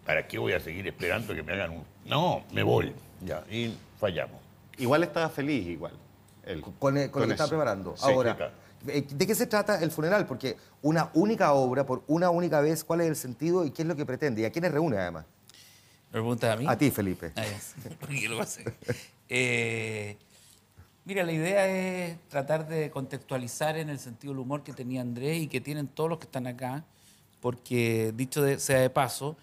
¿Para qué voy a seguir esperando que me hagan un...? No, me voy. Ya, y fallamos. Igual estaba feliz, igual. Él, Con lo que está eso. preparando. Sí, Ahora, claro. ¿de qué se trata el funeral? Porque una única obra, por una única vez, ¿cuál es el sentido y qué es lo que pretende? ¿Y a quiénes reúne, además? ¿Me preguntas a mí? A ti, Felipe. Ah, ya, sí, porque yo lo pasé. Mira, la idea es tratar de contextualizar en el sentido del humor que tenía Andrés y que tienen todos los que están acá, porque, sea de paso,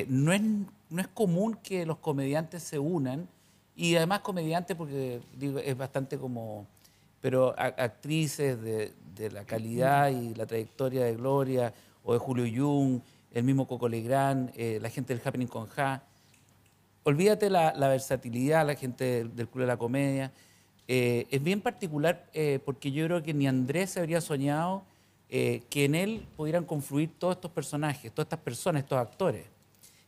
no es común que los comediantes se unan, y además comediantes porque digo, es bastante como... Pero actrices de la calidad y la trayectoria de Gloria, o de Julio Jung, el mismo Coco Legrand, la gente del Happening con Ja. Olvídate la versatilidad, la gente del Club de la Comedia. Es bien particular porque yo creo que ni Andrés se habría soñado que en él pudieran confluir todos estos personajes, todas estas personas, estos actores.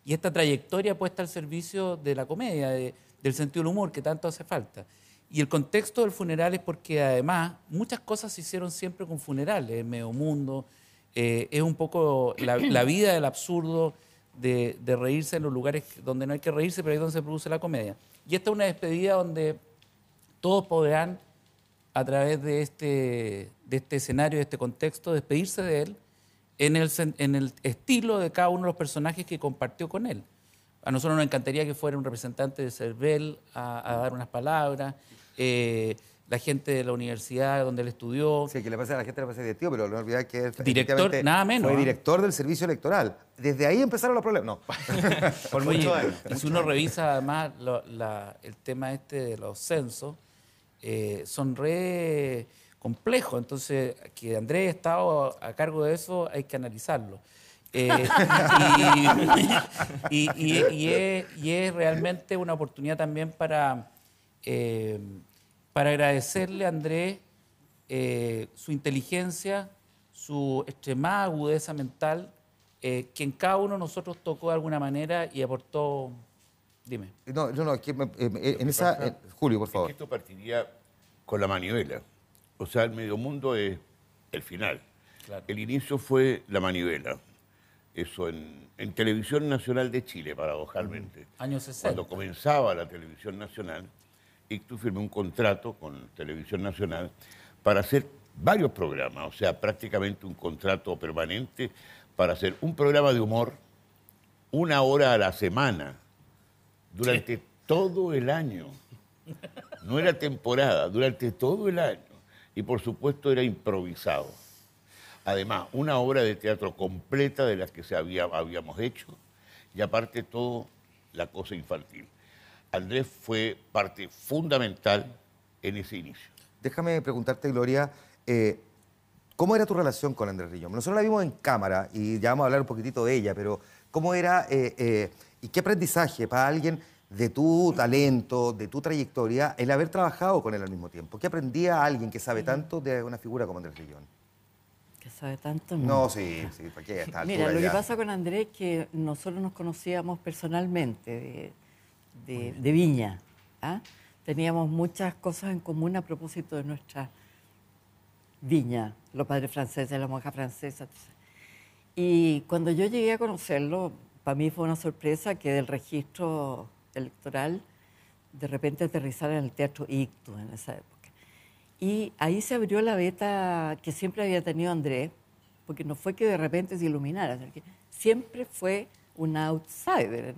Y esta trayectoria puesta al servicio de la comedia, del sentido del humor que tanto hace falta. Y el contexto del funeral es porque además muchas cosas se hicieron siempre con funerales, Medio Mundo, es un poco la vida del absurdo de reírse en los lugares donde no hay que reírse, pero ahí es donde se produce la comedia. Y esta es una despedida donde todos podrán, a través de este escenario, de este contexto, despedirse de él en el estilo de cada uno de los personajes que compartió con él. A nosotros nos encantaría que fuera un representante de Cervel a dar unas palabras, la gente de la universidad donde él estudió. Sí, que le pasa a la gente le parece divertido, pero no olvidar que es Director, nada menos. Fue director del servicio electoral. Desde ahí empezaron los problemas. No. Por muchos años. Si uno revisa además el tema de los censos, son re complejos. Entonces, que Andrés ha estado a cargo de eso, hay que analizarlo. Y es realmente una oportunidad también para agradecerle a Andrés su inteligencia, su extremada agudeza mental, que en cada uno de nosotros tocó de alguna manera y aportó... Dime. No, en esa... Julio, por favor. Es que esto partiría con la manivela. O sea, el Medio Mundo es el final. Claro. El inicio fue la manivela. Eso en Televisión Nacional de Chile, paradojalmente. Años 60. Cuando comenzaba la Televisión Nacional, Ictus firmó un contrato con Televisión Nacional para hacer varios programas, o sea, prácticamente un contrato permanente para hacer un programa de humor 1 hora a la semana, durante todo el año. No era temporada, durante todo el año. Y por supuesto era improvisado. Además, una obra de teatro completa de las que habíamos hecho, y aparte todo la cosa infantil. Andrés fue parte fundamental en ese inicio. Déjame preguntarte, Gloria, ¿cómo era tu relación con Andrés Rillón? Nosotros la vimos en cámara y ya vamos a hablar un poquitito de ella, pero ¿cómo era y qué aprendizaje para alguien de tu talento, de tu trayectoria, el haber trabajado con él al mismo tiempo? ¿Qué aprendía alguien que sabe tanto de una figura como Andrés Rillón? Que sabe tanto. No, sí, ¿para qué? Mira, lo que pasa con Andrés es que nosotros nos conocíamos personalmente de Viña. ¿Ah? Teníamos muchas cosas en común a propósito de nuestra Viña, los padres franceses, la monja francesa. Y cuando yo llegué a conocerlo, para mí fue una sorpresa que del registro electoral de repente aterrizara en el Teatro Ictus en esa época. Y ahí se abrió la veta que siempre había tenido Andrés, porque no fue que de repente se iluminara, sino que siempre fue un outsider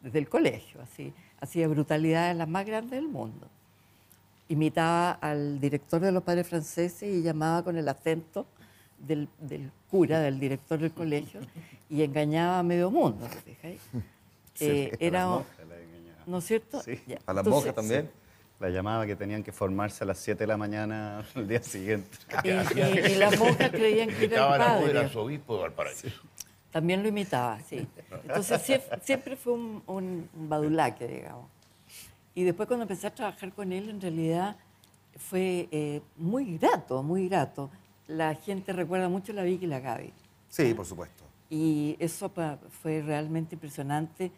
desde el colegio, así, hacía brutalidades las más grandes del mundo. Imitaba al director de los padres franceses y llamaba con el acento del cura, del director del colegio, y engañaba a medio mundo, ¿te fijas? Sí, era, a las monjas la engañaba. ¿No es cierto? Sí. Ya. ¿A las Entonces, monjas también? Sí. La llamaba que tenían que formarse a las 7 de la mañana al día siguiente. Y las monjas creían que era el la voz del padre. arzobispo de Valparaíso. También lo imitaba, sí. Entonces siempre fue un badulaque, digamos. Y después cuando empecé a trabajar con él, en realidad fue muy grato, muy grato. la gente recuerda mucho la Vicky y la Gaby. Sí, por supuesto. Y eso fue realmente impresionante,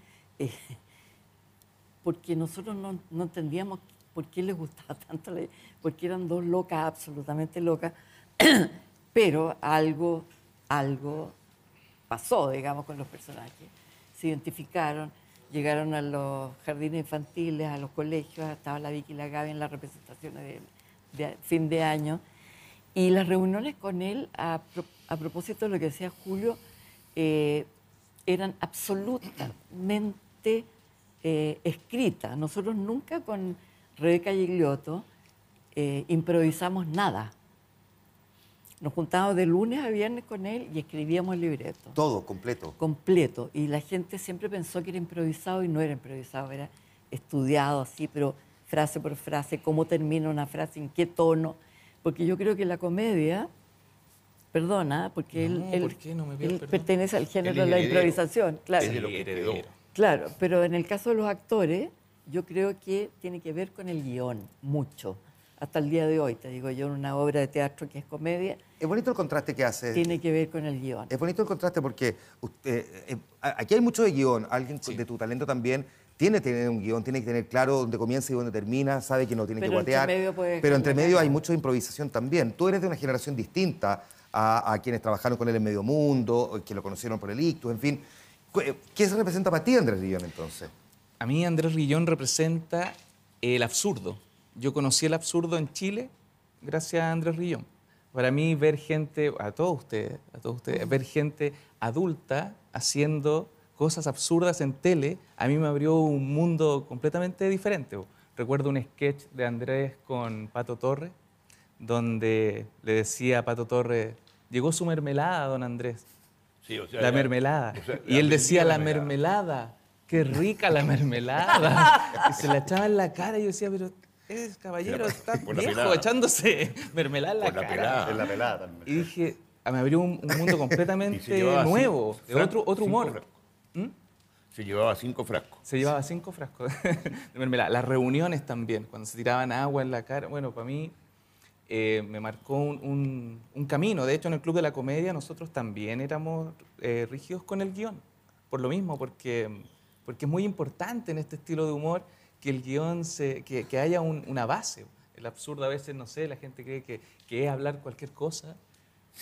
porque nosotros no entendíamos por qué les gustaba tanto, porque eran dos locas, absolutamente locas, pero algo pasó, digamos, con los personajes. Se identificaron, llegaron a los jardines infantiles, a los colegios, estaba la Vicky y la Gaby en las representaciones de fin de año, y las reuniones con él, a propósito de lo que decía Julio, eran absolutamente escritas. Nosotros nunca con Rebeca Gigliotto improvisamos nada. Nos juntábamos de lunes a viernes con él y escribíamos el libreto. Todo, completo. Completo. Y la gente siempre pensó que era improvisado y no era improvisado, era estudiado así, pero frase por frase, cómo termina una frase, en qué tono. Porque yo creo que la comedia, perdona, porque él pertenece al género de la improvisación. Claro. Es de lo que quedó. Claro, pero en el caso de los actores, yo creo que tiene que ver con el guión, mucho. Hasta el día de hoy, te digo yo, en una obra de teatro que es comedia. Es bonito el contraste que hace. Tiene que ver con el guión. Es bonito el contraste porque aquí hay mucho de guión. Alguien de tu talento también tiene que tener un guión, tiene que tener claro dónde comienza y dónde termina, sabe que no tiene que guatear. Pero entre medio hay mucha improvisación también. Tú eres de una generación distinta a quienes trabajaron con él en Medio Mundo, que lo conocieron por el Ictus, en fin. ¿Qué se representa para ti Andrés Rillón entonces? A mí Andrés Rillón representa el absurdo. Yo conocí el absurdo en Chile gracias a Andrés Rillón. Para mí ver gente, a todos ustedes, ver gente adulta haciendo cosas absurdas en tele, a mí me abrió un mundo completamente diferente. Recuerdo un sketch de Andrés con Pato Torres, donde le decía a Pato Torres, llegó su mermelada, don Andrés. Sí, o sea, la mermelada. O sea, y él decía, la mermelada, qué rica la mermelada. Y se la echaba en la cara y yo decía, pero caballero, está viejo echándose mermelada en la cara. En la pelada también. Y dije, me abrió un mundo completamente nuevo, de otro humor. Se llevaba 5 frascos. Se llevaba 5 frascos de mermelada. Las reuniones también, cuando se tiraban agua en la cara. Bueno, para mí me marcó un camino. De hecho, en el Club de la Comedia nosotros también éramos rígidos con el guión. Por lo mismo, porque es muy importante en este estilo de humor que el guión, que haya una base. El absurdo a veces, no sé, la gente cree que es hablar cualquier cosa,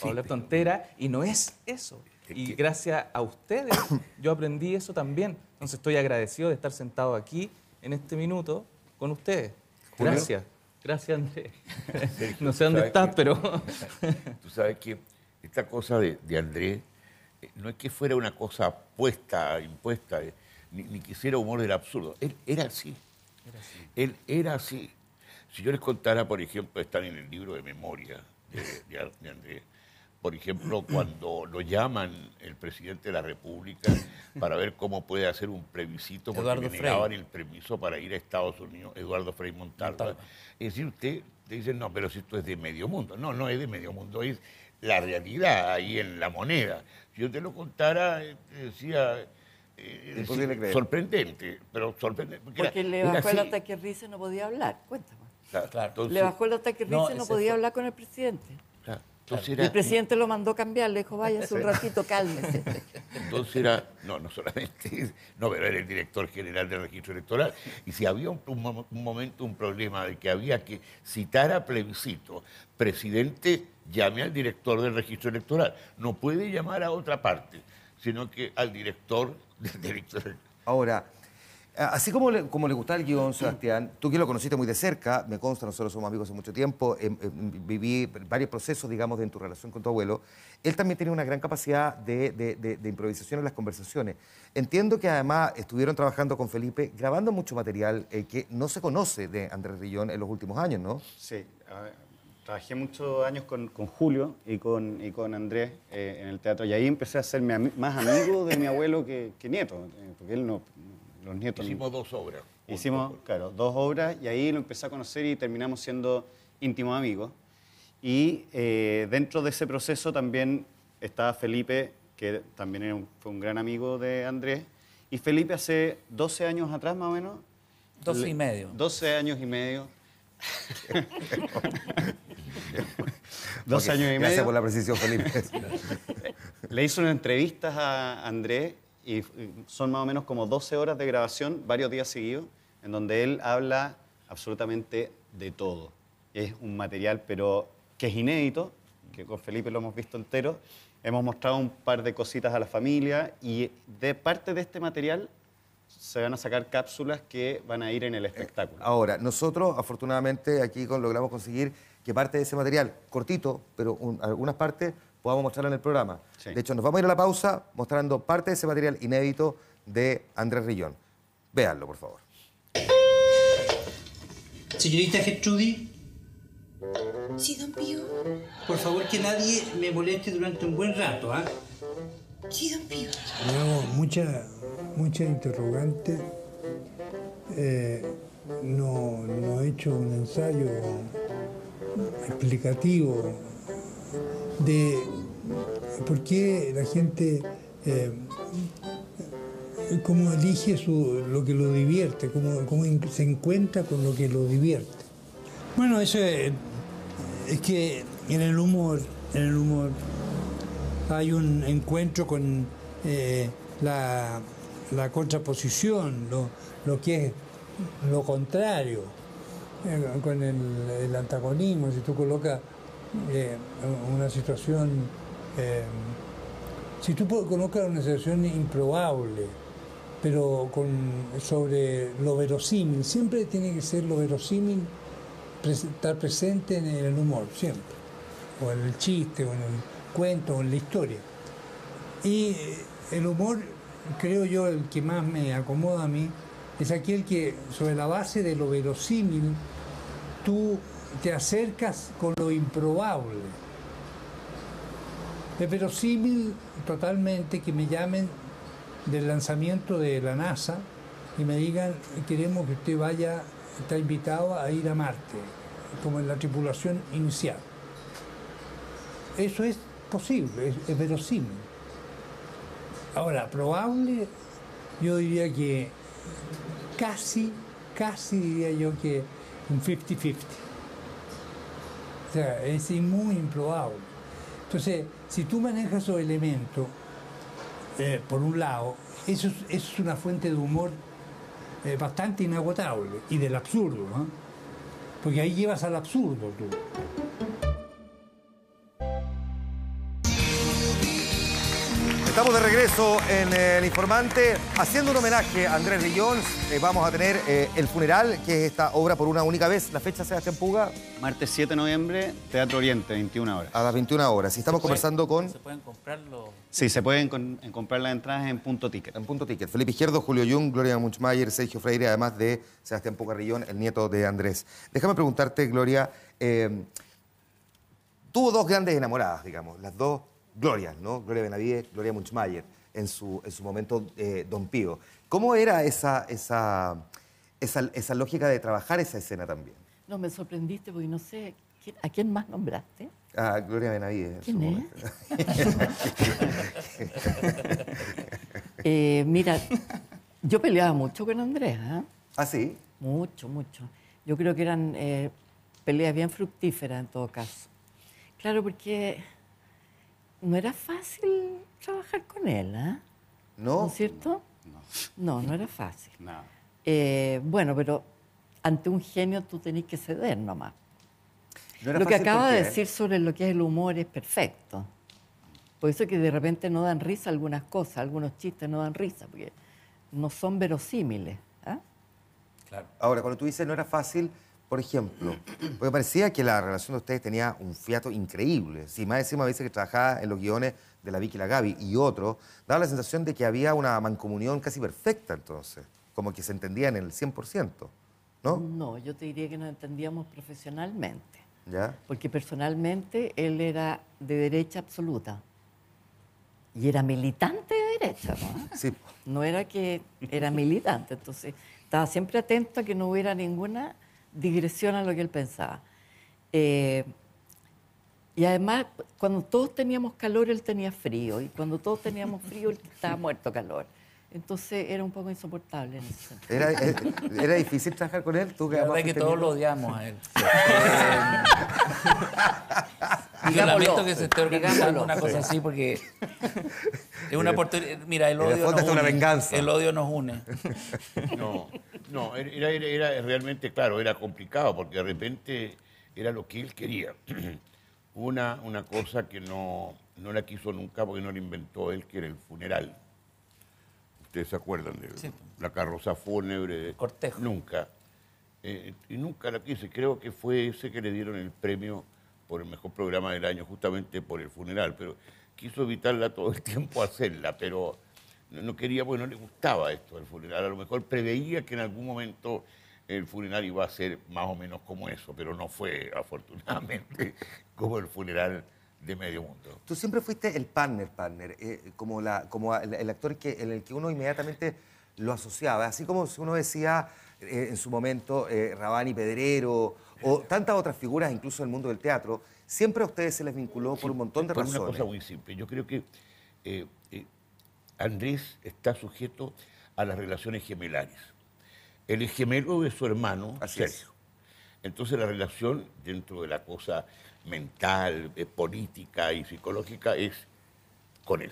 o hablar tontera, y no es eso. Y gracias a ustedes yo aprendí eso también. Entonces estoy agradecido de estar sentado aquí en este minuto con ustedes. Gracias. Gracias, Andrés. No sé dónde estás, pero... Tú sabes que esta cosa de Andrés no es que fuera una cosa impuesta, ni que hiciera humor del absurdo. Él era así. Él era así. Si yo les contara, por ejemplo, están en el libro de memoria de Andrés, por ejemplo, cuando lo llaman el presidente de la República para ver cómo puede hacer un plebiscito, porque le negaban el permiso para ir a Estados Unidos, Eduardo Frei Montalva. Es decir, usted le dice, no, pero si esto es de medio mundo. No, no es de medio mundo, es la realidad ahí en la moneda. Si yo te lo contara, decía... sorprendente, pero sorprendente. Porque le bajó el ataque de risa y no podía hablar. Cuéntame. Claro, entonces, le bajó el ataque de risa y no podía hablar con el presidente. Claro. Y el presidente lo mandó cambiar, le dijo, váyase un ratito, cálmese. Entonces era, no solamente, no, pero era el director general del registro electoral. Y si había un momento, un problema de que había que citar a plebiscito, presidente, llame al director del registro electoral. No puede llamar a otra parte, sino que al director del registro electoral. Ahora, así como le gustaba el guión, Sebastián, tú que lo conociste muy de cerca, me consta, nosotros somos amigos hace mucho tiempo, viví varios procesos, digamos, en tu relación con tu abuelo, él también tenía una gran capacidad de improvisación en las conversaciones. Entiendo que además estuvieron trabajando con Felipe, grabando mucho material que no se conoce de Andrés Rillón en los últimos años, ¿no? Sí, trabajé muchos años con Julio y con Andrés en el teatro, y ahí empecé a hacerme más amigo de mi abuelo que nieto, porque él no... Los nietos. Hicimos 2 obras. Hicimos, claro, 2 obras y ahí lo empecé a conocer y terminamos siendo íntimos amigos. Y dentro de ese proceso también estaba Felipe, que también fue un gran amigo de Andrés. Y Felipe hace 12 años atrás, más o menos. 12 y medio. 12 años y medio. 2 años y medio. Gracias por la precisión, Felipe. Le hizo unas entrevistas a Andrés y son más o menos como 12 horas de grabación, varios días seguidos, en donde él habla absolutamente de todo. Es un material, pero que es inédito, que con Felipe lo hemos visto entero. Hemos mostrado un par de cositas a la familia y de parte de este material se van a sacar cápsulas que van a ir en el espectáculo. Ahora, nosotros afortunadamente aquí logramos conseguir que parte de ese material, cortito, pero algunas partes, podamos mostrarlo en el programa. Sí. De hecho, nos vamos a ir a la pausa mostrando parte de ese material inédito de Andrés Rillón. Véanlo, por favor. Señorita Gertrudis, Sí, don Pío. por favor que nadie me moleste durante un buen rato, ¿ah? Sí, don Pío. Tenemos muchas interrogantes. No he hecho un ensayo explicativo de por qué la gente cómo elige lo que lo divierte, cómo se encuentra con lo que lo divierte. Bueno, eso es que en el humor hay un encuentro con la contraposición, lo que es lo contrario, con el antagonismo. Si tú colocas una situación, si tú colocas una situación improbable, pero sobre lo verosímil, siempre tiene que ser lo verosímil estar presente en el humor, siempre, o en el chiste, o en el cuento, o en la historia. Y el humor, creo yo, el que más me acomoda a mí, es aquel que sobre la base de lo verosímil tú te acercas con lo improbable. Es verosímil totalmente que me llamen del lanzamiento de la NASA y me digan: queremos que usted vaya, está invitado a ir a Marte, como en la tripulación inicial. Eso es posible, es verosímil. Ahora, probable, yo diría que casi diría yo que un 50-50. O sea, es muy improbable. Entonces, si tú manejas esos elementos, por un lado, eso es una fuente de humor bastante inagotable y del absurdo, ¿no? Porque ahí llevas al absurdo tú. Estamos de regreso en El Informante, haciendo un homenaje a Andrés Rillón. Vamos a tener El Funeral, que es esta obra por una única vez. La fecha, Sebastián Puga. Martes 7 de noviembre, Teatro Oriente, 21 horas. A las 21 horas. Y estamos conversando con... ¿Se pueden comprarlo? Sí, se pueden comprar las entradas en Punto Ticket. En Punto Ticket. Felipe Izquierdo, Julio Jung, Gloria Munchmayer, Sergio Freire, además de Sebastián Puga Rillón, el nieto de Andrés. Déjame preguntarte, Gloria, tuvo dos grandes enamoradas, digamos, las dos Glorias, ¿no? Gloria Benavides, Gloria Munchmayer, en su momento Don Pío. ¿Cómo era esa lógica de trabajar esa escena también? No, me sorprendiste porque no sé, ¿a quién más nombraste? A Gloria Benavides. ¿Quién es? Mira, yo peleaba mucho con Andrés, ¿eh? ¿Ah, sí? Mucho. Yo creo que eran peleas bien fructíferas en todo caso. Claro, porque no era fácil trabajar con él, ¿eh? ¿No? ¿No es cierto? No era fácil. No. Bueno, pero ante un genio tú tenés que ceder nomás. No era Lo que fácil acaba de porque- decir sobre lo que es el humor es perfecto. Por eso es que de repente no dan risa algunas cosas, algunos chistes no dan risa, porque no son verosímiles. ¿Ah? Claro. Ahora, cuando tú dices no era fácil, por ejemplo, porque parecía que la relación de ustedes tenía un fiato increíble. Si más encima veces que trabajaba en los guiones de la Vicky y la Gaby y otros, daba la sensación de que había una mancomunión casi perfecta entonces, como que se entendían en el 100%, ¿no? No, yo te diría que nos entendíamos profesionalmente, ¿Ya? porque personalmente él era de derecha absoluta. Y era militante de derecha, ¿no? Sí. No era que era militante, entonces estaba siempre atento a que no hubiera ninguna digresión a lo que él pensaba. Y además, cuando todos teníamos calor, él tenía frío, y cuando todos teníamos frío, él estaba muerto de calor. Entonces era un poco insoportable en ese sentido. ¿Era difícil trabajar con él? ¿Tú La verdad es que todos lo odiamos a él. Yo lamento que se esté organizando una cosa así porque es una oportunidad. Mira, el odio nos une. Una venganza. El odio nos une. No, era realmente, claro, era complicado porque de repente era lo que él quería. Una cosa que no la quiso nunca porque no la inventó él, que era el funeral. ¿Ustedes se acuerdan de la carroza fúnebre? Cortejo. Nunca. Y nunca la quise. Creo que fue ese que le dieron el premio por el mejor programa del año, justamente por el funeral. Pero quiso evitarla todo el tiempo hacerla, pero no quería, porque no le gustaba esto del funeral. A lo mejor preveía que en algún momento el funeral iba a ser más o menos como eso, pero no fue, afortunadamente, como el funeral de Medio Mundo. Tú siempre fuiste el partner, como el actor en el que uno inmediatamente lo asociaba. Así como si uno decía en su momento Rabani Pedrero o tantas otras figuras, incluso del mundo del teatro, siempre a ustedes se les vinculó por un montón de razones. Por una cosa muy simple. Yo creo que Andrés está sujeto a las relaciones gemelares. Él es gemelo de su hermano, Sergio. Entonces la relación dentro de la cosa mental, política y psicológica es con él.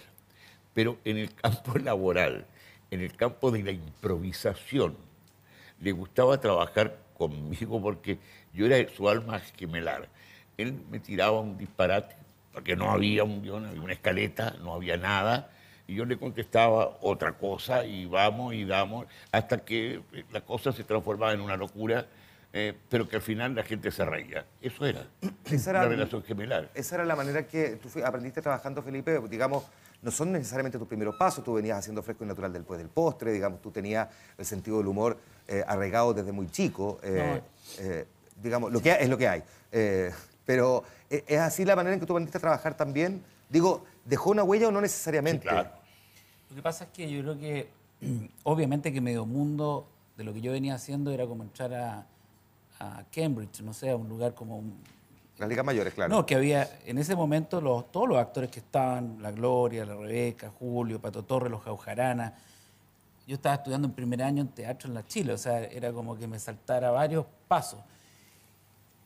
Pero en el campo laboral, en el campo de la improvisación, le gustaba trabajar conmigo porque yo era su alma gemelar. Él me tiraba un disparate, porque no había un guión, había una escaleta, no había nada, y yo le contestaba otra cosa, y vamos y damos, hasta que la cosa se transformaba en una locura, pero que al final la gente se reía. Eso era la relación gemelar. Esa era la manera que tú aprendiste trabajando, Felipe. Digamos, no son necesariamente tus primeros pasos. Tú venías haciendo Fresco y Natural después del postre. Digamos, tú tenías el sentido del humor arraigado desde muy chico. Digamos, es lo que hay. Pero ¿es así la manera en que tú aprendiste a trabajar también? Digo, ¿dejó una huella o no necesariamente? Sí, claro. Lo que pasa es que yo creo que, obviamente que Medio Mundo, de lo que yo venía haciendo, era como entrar a Cambridge, no sé, a un lugar como... Las ligas mayores, claro. No, que había, en ese momento, todos los actores que estaban, la Gloria, la Rebeca, Julio, Pato Torres, los Jaujarana. Yo estaba estudiando en primer año en teatro en la Chile, o sea, era como que me saltara varios pasos.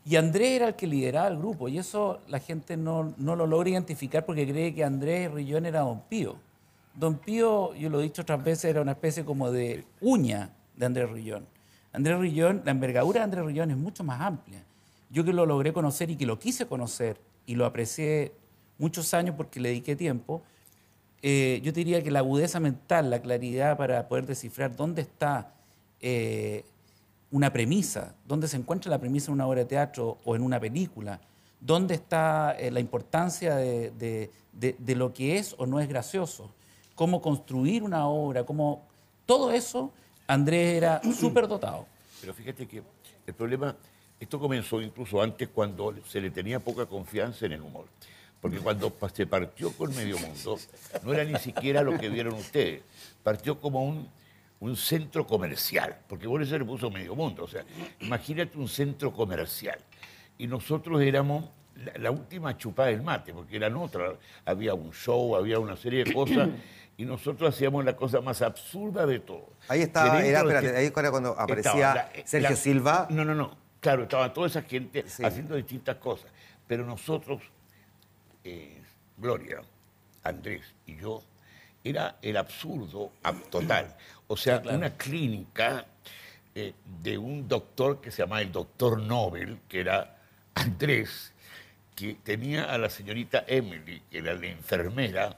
Y Andrés era el que lideraba el grupo, y eso la gente no lo logra identificar porque cree que Andrés Rillón era Don Pío. Don Pío, yo lo he dicho otras veces, era una especie como de uña de Andrés Rillón. Andrés Rillón, la envergadura de Andrés Rillón es mucho más amplia. Yo que lo logré conocer y que lo quise conocer y lo aprecié muchos años porque le dediqué tiempo, yo te diría que la agudeza mental, la claridad para poder descifrar dónde está una premisa, dónde se encuentra la premisa en una obra de teatro o en una película, dónde está la importancia de lo que es o no es gracioso, cómo construir una obra, cómo... Todo eso, Andrés era súper dotado. Pero fíjate que el problema, esto comenzó incluso antes cuando se le tenía poca confianza en el humor. Porque cuando se partió con Medio Mundo, no era ni siquiera lo que vieron ustedes. Partió como un centro comercial, porque por eso le puso Medio Mundo. O sea, imagínate un centro comercial. Y nosotros éramos la última chupada del mate, porque eran otras. Había un show, había una serie de cosas, y nosotros hacíamos la cosa más absurda de todo. Ahí estaba, ahí era cuando aparecía Sergio Silva. No. Claro, estaba toda esa gente haciendo distintas cosas. Pero nosotros, Gloria, Andrés y yo, era el absurdo total. O sea, una clínica de un doctor que se llamaba el doctor Nobel, que era Andrés, que tenía a la señorita Emily, que era la enfermera,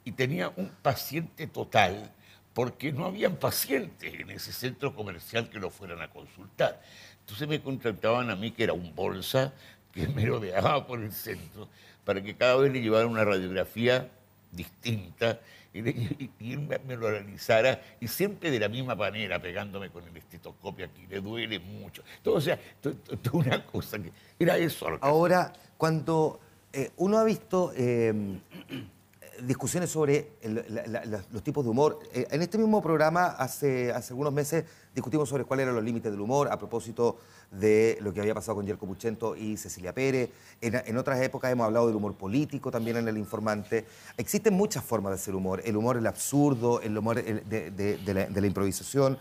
y tenía un paciente total, porque no habían pacientes en ese centro comercial que lo fueran a consultar. Entonces me contrataban a mí, que era un bolsa, que me rodeaba por el centro, para que cada vez le llevara una radiografía distinta, y él me lo analizara, y siempre de la misma manera, pegándome con el estetoscopio aquí, le duele mucho. Todo, o sea, toda una cosa que era eso. Ahora, cuando uno ha visto, discusiones sobre los tipos de humor. En este mismo programa, hace algunos meses, discutimos sobre cuáles eran los límites del humor, a propósito de lo que había pasado con Yerko Puchento y Cecilia Pérez. En otras épocas hemos hablado del humor político, también en El Informante. Existen muchas formas de hacer humor. El humor, el absurdo, el humor de la improvisación.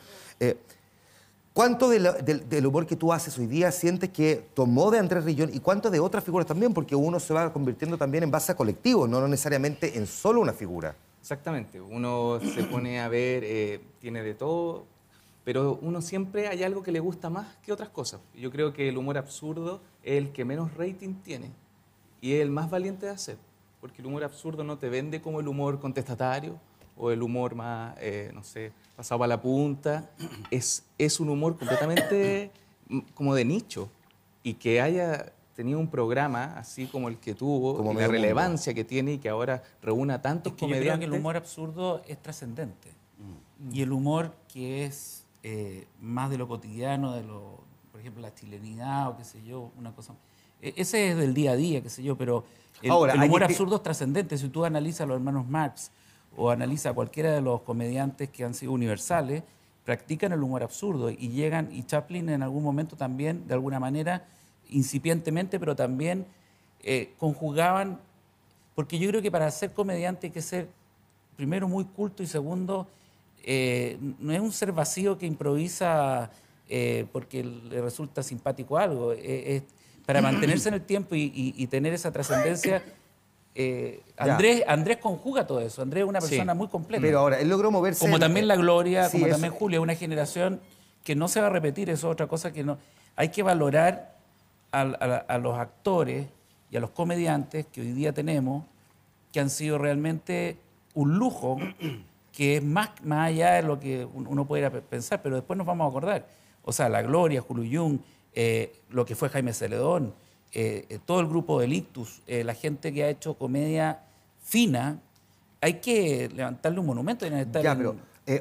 ¿Cuánto del humor que tú haces hoy día sientes que tomó de Andrés Rillón y cuánto de otras figuras también? Porque uno se va convirtiendo también en base a colectivos, no necesariamente en solo una figura. Exactamente. Uno se pone a ver, tiene de todo, pero uno siempre hay algo que le gusta más que otras cosas. Yo creo que el humor absurdo es el que menos rating tiene y es el más valiente de hacer, porque el humor absurdo no te vende como el humor contestatario o el humor más, no sé, pasado para la punta. Es un humor completamente como de nicho. Y que haya tenido un programa así como el que tuvo, Como y la Medio relevancia que tiene y que ahora reúna tantos Es que yo creo comediantes. que el humor absurdo es trascendente. Y el humor que es más de lo cotidiano, por ejemplo, la chilenidad o qué sé yo, una cosa... Ese es del día a día, qué sé yo, pero el humor absurdo es trascendente. Si tú analizas a los hermanos Marx o analiza a cualquiera de los comediantes que han sido universales, practican el humor absurdo y llegan, y Chaplin en algún momento también, de alguna manera, incipientemente, pero también conjugaban, porque yo creo que para ser comediante hay que ser, primero, muy culto y segundo, no es un ser vacío que improvisa porque le resulta simpático algo. Para mantenerse en el tiempo y tener esa trascendencia... Andrés conjuga todo eso. Andrés es una persona muy completa. Pero ahora, él logró moverse... Como también la Gloria, sí, como también Julia, una generación que no se va a repetir, eso es otra cosa que no... Hay que valorar a los actores y a los comediantes que hoy día tenemos, que han sido realmente un lujo, que es más allá de lo que uno pudiera pensar, pero después nos vamos a acordar. O sea, la Gloria, Julio Jung, lo que fue Jaime Celedón, todo el grupo de Lictus, la gente que ha hecho comedia fina, hay que levantarle un monumento. Ya, pero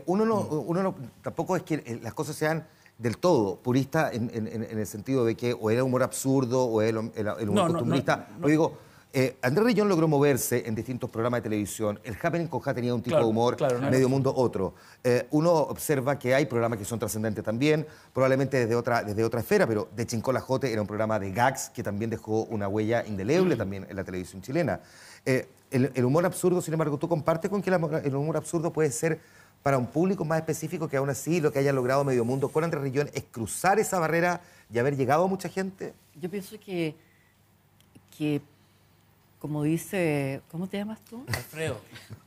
uno no, tampoco es que las cosas sean del todo purista en el sentido de que o era humor absurdo o era el humor costumbrista. Lo digo, Andrés Rillón logró moverse en distintos programas de televisión. El Happening con Ja tenía un tipo de humor, Medio Mundo otro. Uno observa que hay programas que son trascendentes también, probablemente desde otra esfera, pero de Chincola Jote era un programa de gags que también dejó una huella indeleble también en la televisión chilena. El humor absurdo, sin embargo, ¿tú compartes con que el humor absurdo puede ser para un público más específico, que aún así lo que haya logrado Medio Mundo con Andrés Rillón es cruzar esa barrera y haber llegado a mucha gente? Yo pienso que como dice, ¿cómo te llamas tú? Alfredo.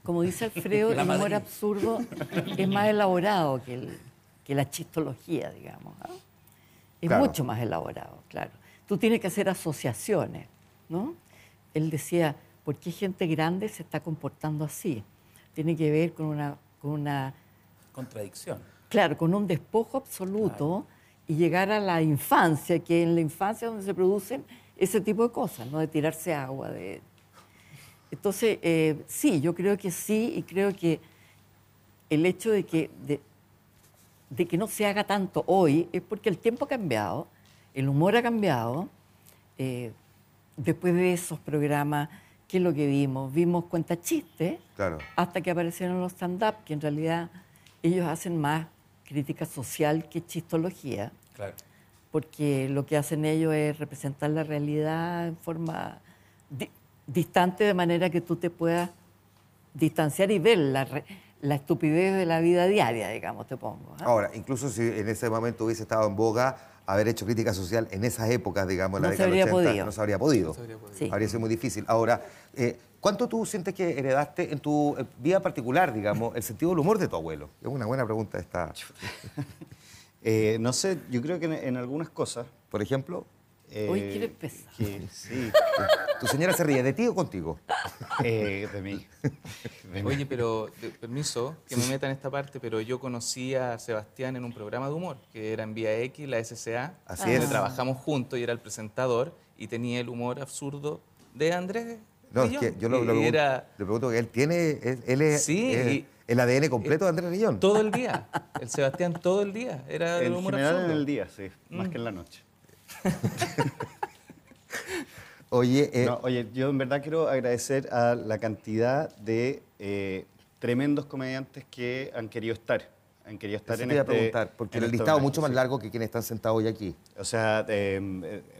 Como dice Alfredo, el humor absurdo es más elaborado que la chistología, digamos. ¿No? Es mucho más elaborado, claro. Tú tienes que hacer asociaciones, ¿no? Él decía, ¿por qué gente grande se está comportando así? Tiene que ver con una contradicción. Claro, con un despojo absoluto y llegar a la infancia, que en la infancia es donde se producen ese tipo de cosas, ¿no? De tirarse agua. Entonces, sí, yo creo que sí, y creo que el hecho de que no se haga tanto hoy es porque el tiempo ha cambiado, el humor ha cambiado. Después de esos programas, ¿qué es lo que vimos? Vimos cuentachistes, hasta que aparecieron los stand-up, que en realidad ellos hacen más crítica social que chistología. Claro. Porque lo que hacen ellos es representar la realidad en forma distante, de manera que tú te puedas distanciar y ver la estupidez de la vida diaria, digamos, te pongo. Ahora, incluso si en ese momento hubiese estado en boga haber hecho crítica social en esas épocas, digamos, en la década del 80, no se habría podido. Sí. Habría sido muy difícil. Ahora, ¿cuánto tú sientes que heredaste en tu vida particular, digamos, el sentido del humor de tu abuelo? Es una buena pregunta esta. No sé, yo creo que en algunas cosas. Por ejemplo. Hoy quiere pesar. Sí. ¿Tu señora se ríe de ti o contigo? De mí. Oye, pero permiso que me meta en esta parte, pero yo conocí a Sebastián en un programa de humor que era en Vía X, la SCA. Así es. Trabajamos juntos y era el presentador y tenía el humor absurdo de Andrés. No, es que yo le pregunto que él tiene, él es el ADN completo de Andrés Rillón. Todo el día, el Sebastián todo el día, era el humor general absurdo. En el día, sí, más que en la noche. Oye, oye, yo en verdad quiero agradecer a la cantidad de tremendos comediantes que han querido estar. Han querido estar Eso en te iba a este... preguntar, porque en el este listado es homenaje, mucho más sí. largo que quienes están sentados hoy aquí. O sea,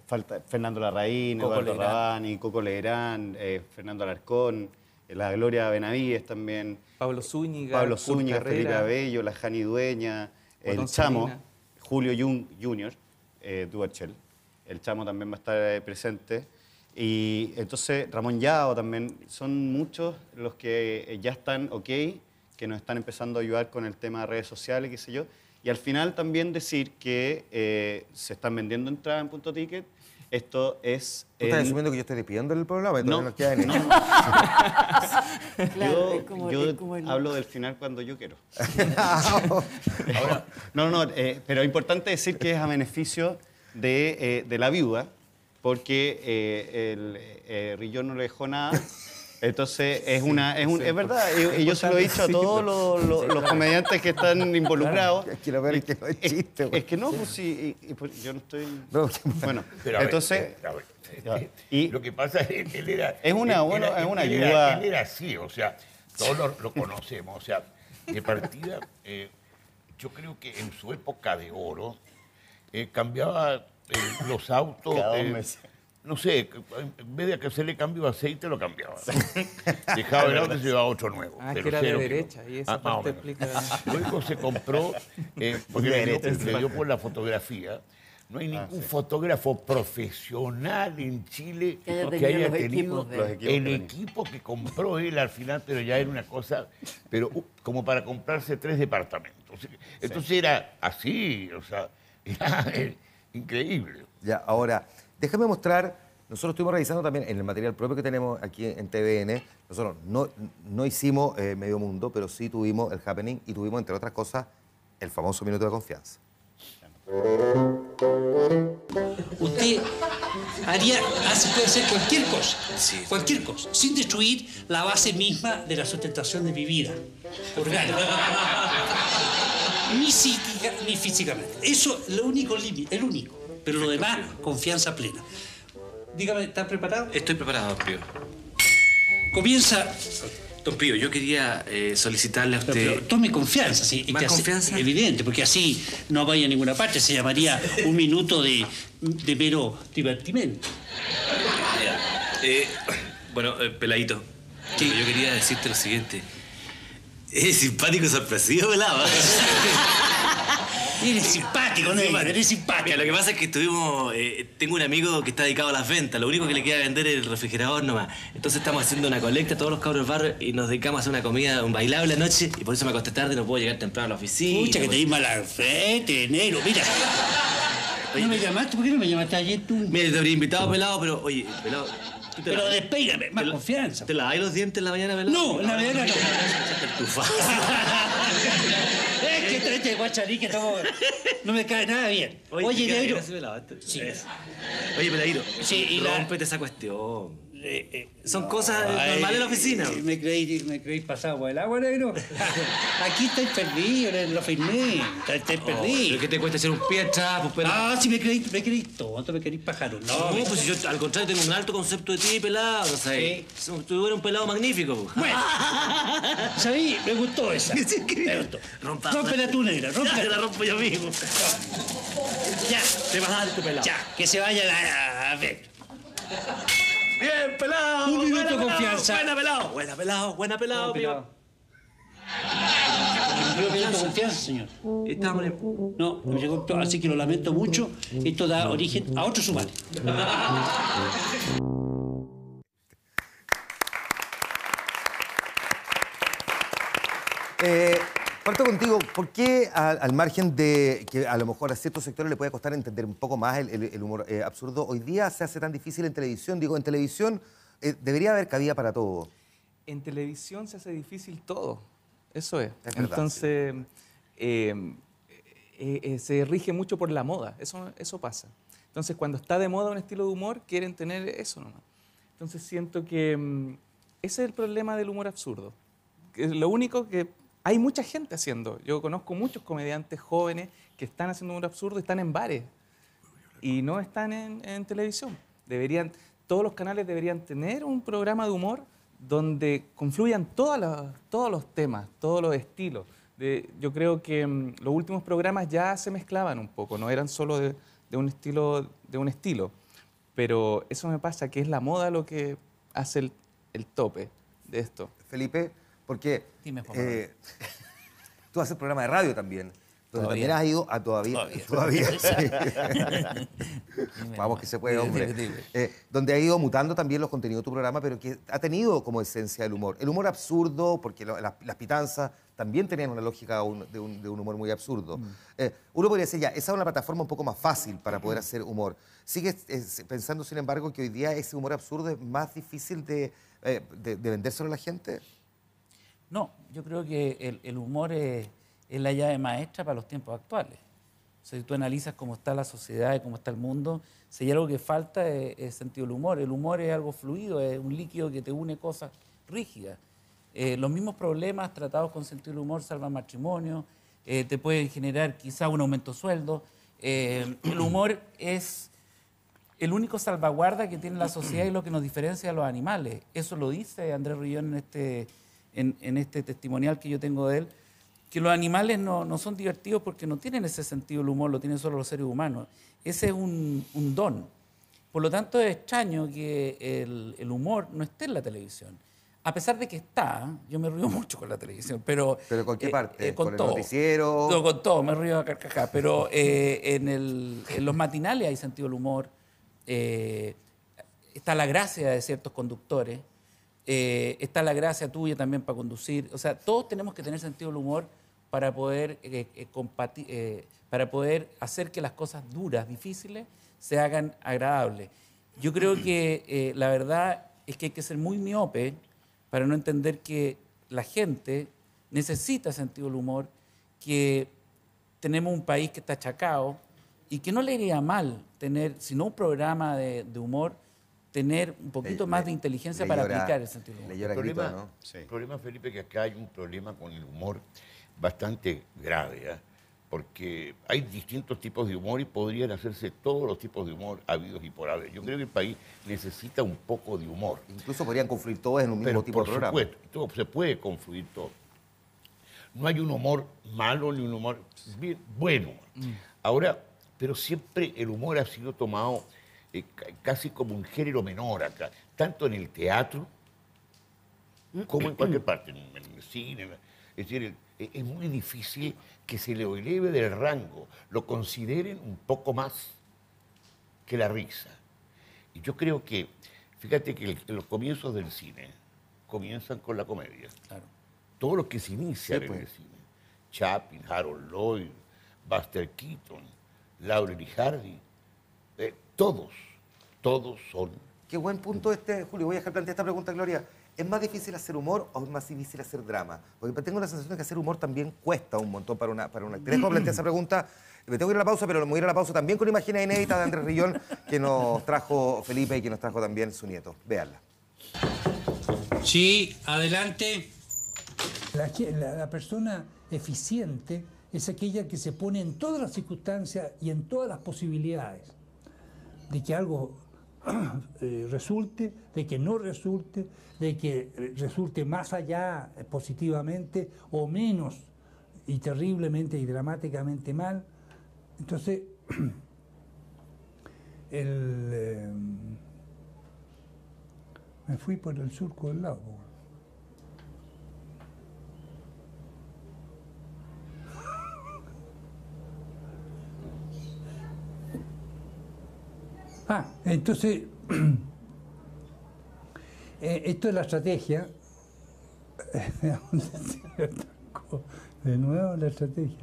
falta Fernando Larraín, Coco Eduardo Legrand. Rabani, Coco Legrand, Fernando Alarcón, la Gloria Benavides también. Pablo Zúñiga, Pablo Kurt Zúñiga, Carrera, Felipe Abello, la Jani Dueña, el Guatón Chamo, Salinas. Julio Jung Jr., Duarchel. El Chamo también va a estar presente. Y entonces Ramón Yao también. Son muchos los que ya están ok, que nos están empezando a ayudar con el tema de redes sociales, qué sé yo. Y al final también decir que se están vendiendo entradas en Punto Ticket. Esto es... ¿Tú estás asumiendo que yo estoy despidiendo el programa? No, Nos queda en no. Claro, yo hablo del final cuando yo quiero. Pero es importante decir que es a beneficio de la viuda, porque Rillón no le dejó nada. Entonces, es verdad, y yo se lo he dicho a todos los comediantes que están involucrados. Quiero ver que no es chiste. Es que no, pues sí, pues yo no estoy... No, bueno, Pero a ver, entonces... y lo que pasa es que él era... Es una él ayuda... Él era así, o sea, todos lo conocemos. O sea, de partida, yo creo que en su época de oro, cambiaba los autos... Cada 2 meses. No sé, en vez de que hacerle cambio de aceite, lo cambiaba. Dejaba el auto y se llevaba otro nuevo. Ah, pero que era de cero derecha, y esa más o parte menos. explica... Luego se compró, porque le dio por la fotografía. No hay ningún fotógrafo profesional en Chile Que haya que tenido haya los equipos de- el equipo que compró él al final, pero ya era una cosa, pero como para comprarse 3 departamentos. Entonces era así, o sea, era increíble. Ya, ahora, déjame mostrar, nosotros estuvimos revisando también en el material propio que tenemos aquí en TVN, nosotros no hicimos Medio Mundo, pero sí tuvimos el Happening y tuvimos, entre otras cosas, el famoso Minuto de Confianza. Usted puede hacer cualquier cosa, cualquier cosa, sin destruir la base misma de la sustentación de mi vida orgánica. Ni psíquica ni físicamente. Eso es lo único límite, el único. Pero lo demás, confianza plena. Dígame, ¿está preparado? Estoy preparado, don Pío. Comienza. Don Pío, yo quería solicitarle a usted... Pero tome confianza, sí. ¿Más confianza? Evidente, porque así no vaya a ninguna parte. Se llamaría un minuto de mero divertimento. Bueno, Peladito, yo quería decirte lo siguiente. Es simpático y sorpresivo, pelado. Eres simpático, ¿no? Eres simpático. Mira, lo que pasa es que tengo un amigo que está dedicado a las ventas. Lo único que le queda vender es el refrigerador nomás. Entonces estamos haciendo una colecta, todos los cabros del barrio, y nos dedicamos a hacer una comida, un bailable anoche, y por eso me acosté tarde y no puedo llegar temprano a la oficina. Pucha, que te di mala fe, negro. Mira. ¿No me llamaste? ¿Por qué no me llamaste ayer tú? Mira, te habría invitado, pelado, pero, oye, pelado... Pero despeíname, más confianza. ¿Te lavas los dientes en la mañana, pelado? No, en la mañana no. Tu Es que traete de guacharí que no me cae nada bien. Oye, negro. Sí. Oye, Peladito, sí, rómpete esa cuestión. Son cosas normales en la oficina. Me creí pasado por el agua, negro. Aquí estáis perdidos, lo firmé. Estáis perdidos. ¿Pero qué te cuesta hacer un pie atrás? Pues, ah, si me creí tonto, me creí pájaro. No, pues yo al contrario tengo un alto concepto de ti, pelado. O sea, tú eres un pelado magnífico. Pues. Bueno, ¿sabí? Me gustó esa. Me gustó. Rómpela tú, negra. Ya, te la rompo yo mismo. Ya. Te vas a dar tu pelado. Ya, que se vaya a ver. Bien, pelado. Un minuto de confianza. Buena, pelado. Buena, pelado. Buena, pelado, pelado. Un minuto de confianza, señor. No, no llegó, así que lo lamento mucho. Esto da origen a otro sumare. Parto contigo, ¿por qué al margen de que a lo mejor a ciertos sectores le puede costar entender un poco más el humor absurdo, hoy día se hace tan difícil en televisión? Digo, en televisión debería haber cabida para todo. En televisión se hace difícil todo, eso es. Es verdad, entonces, se rige mucho por la moda, eso pasa. Entonces, cuando está de moda un estilo de humor, quieren tener eso nomás. Entonces, siento que ese es el problema del humor absurdo. Que lo único que... Hay mucha gente haciendo. Yo conozco muchos comediantes jóvenes que están haciendo humor absurdo, están en bares y no están en televisión. Deberían todos los canales deberían tener un programa de humor donde confluyan todos los temas, todos los estilos. Yo creo que los últimos programas ya se mezclaban un poco, no eran solo de un estilo, pero eso me pasa, que es la moda lo que hace el tope de esto. Felipe, porque Dime, Juan Manuel. tú haces programa de radio también. Donde Todavía. también has ido a todavía sí. Vamos que se puede, hombre. Donde ha ido mutando también los contenidos de tu programa, pero que ha tenido como esencia el humor. El humor absurdo, porque las pitanzas también tenían una lógica de un humor muy absurdo. Uno podría decir, ya, esa es una plataforma un poco más fácil para poder hacer humor. ¿Sigues pensando, sin embargo, que hoy día ese humor absurdo es más difícil de vendérselo a la gente? No, yo creo que el humor es la llave maestra para los tiempos actuales. O sea, si tú analizas cómo está la sociedad y cómo está el mundo, si hay algo que falta es sentido del humor. El humor es algo fluido, es un líquido que te une cosas rígidas. Los mismos problemas tratados con sentido del humor salvan matrimonio, te pueden generar quizá un aumento de sueldo. El humor es el único salvaguarda que tiene la sociedad y lo que nos diferencia de los animales. Eso lo dice Andrés Rillón en este testimonial que yo tengo de él, que los animales no son divertidos porque no tienen ese sentido del humor, lo tienen solo los seres humanos. Ese es un don. Por lo tanto, es extraño que el humor no esté en la televisión. A pesar de que está, yo me río mucho con la televisión, pero... ¿Pero con qué parte? Con ¿Con todo. el noticiero? No, con todo, me río a carcajada. Pero en los matinales hay sentido del humor, está la gracia de ciertos conductores, está la gracia tuya también para conducir. O sea, todos tenemos que tener sentido del humor para poder hacer que las cosas duras, difíciles, se hagan agradables. Yo creo que la verdad es que hay que ser muy miope para no entender que la gente necesita sentido del humor, que tenemos un país que está achacado y que no le iría mal tener, si no un programa de humor, tener un poquito más de inteligencia para aplicar el sentido del humor. El problema, Felipe, que acá hay un problema con el humor bastante grave, porque hay distintos tipos de humor y podrían hacerse todos los tipos de humor habidos y por haber. Yo creo que el país necesita un poco de humor. Incluso podrían confluir todos en un mismo tipo de programa. Por supuesto, se puede confluir todo. No hay un humor malo ni un humor bien, bueno. Ahora, pero siempre el humor ha sido tomado casi como un género menor acá, tanto en el teatro como en cualquier parte, en el cine. Es decir, es muy difícil que se le eleve del rango, lo consideren un poco más que la risa. Y yo creo que, fíjate que los comienzos del cine comienzan con la comedia. Claro. Todos los que se inician en el cine, Chaplin, Harold Lloyd, Buster Keaton, Laurel y Hardy, todos son. Qué buen punto Julio. Voy a dejar plantear esta pregunta, Gloria. ¿Es más difícil hacer humor o es más difícil hacer drama? Porque tengo la sensación de que hacer humor también cuesta un montón para una actriz. ¿Cómo plantear esa pregunta? Me tengo que ir a la pausa, pero me voy a ir a la pausa también con imágenes inéditas de Andrés Rillón, que nos trajo Felipe y que nos trajo también su nieto. Véanla. Sí, adelante. La persona eficiente es aquella que se pone en todas las circunstancias y en todas las posibilidades de que algo resulte, de que no resulte, de que resulte más allá positivamente o menos y terriblemente y dramáticamente mal. Entonces, me fui por el surco del lago. Entonces, esto es la estrategia. De nuevo la estrategia.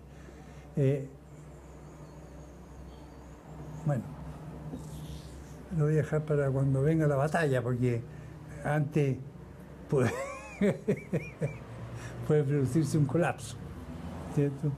Bueno, lo voy a dejar para cuando venga la batalla, porque antes puede producirse un colapso, ¿cierto?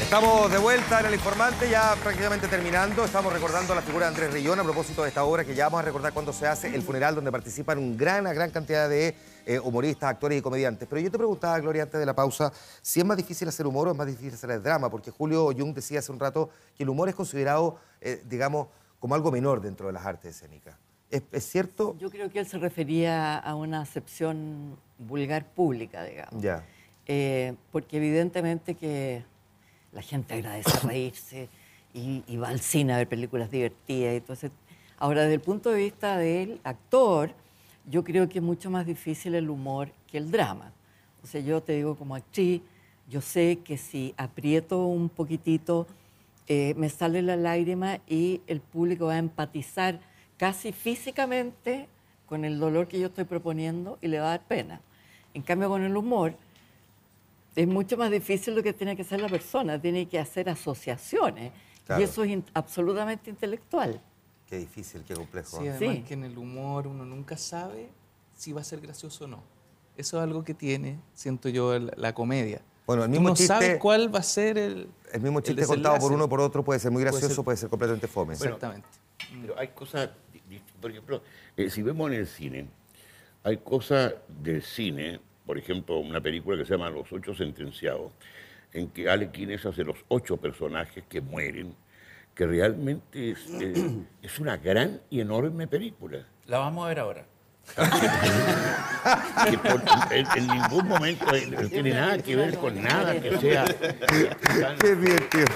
Estamos de vuelta en El Informante, ya prácticamente terminando. Estamos recordando la figura de Andrés Rillón a propósito de esta obra que ya vamos a recordar cuando se hace el funeral, donde participan una gran cantidad de humoristas, actores y comediantes. Pero yo te preguntaba, Gloria, antes de la pausa, si es más difícil hacer humor o es más difícil hacer el drama, porque Julio Jung decía hace un rato que el humor es considerado, digamos, como algo menor dentro de las artes escénicas. ¿Es cierto? Yo creo que él se refería a una acepción vulgar pública, digamos. Ya. Porque evidentemente que la gente agradece reírse y va al cine a ver películas divertidas. Entonces, ahora, desde el punto de vista del actor, yo creo que es mucho más difícil el humor que el drama. O sea, yo te digo como actriz, yo sé que si aprieto un poquitito, me sale la lágrima y el público va a empatizar casi físicamente con el dolor que yo estoy proponiendo y le va a dar pena. En cambio, con el humor, es mucho más difícil lo que tiene que hacer la persona, tiene que hacer asociaciones. Claro. Y eso es absolutamente intelectual. Qué difícil, qué complejo. Sí, además que en el humor uno nunca sabe si va a ser gracioso o no. Eso es algo que tiene, siento yo, la comedia. Bueno, el mismo uno chiste, sabe cuál va a ser el mismo chiste contado por uno o por otro puede ser muy gracioso, puede ser completamente fome. Bueno, exactamente. Pero hay cosas, por ejemplo, si vemos en el cine, hay cosas del cine, por ejemplo, una película que se llama Los 8 Sentenciados, en que Alec Guinness hace los 8 personajes que mueren, que realmente es una gran y enorme película. La vamos a ver ahora. Que en ningún momento no tiene nada que ver con nada que sea... Qué divertido.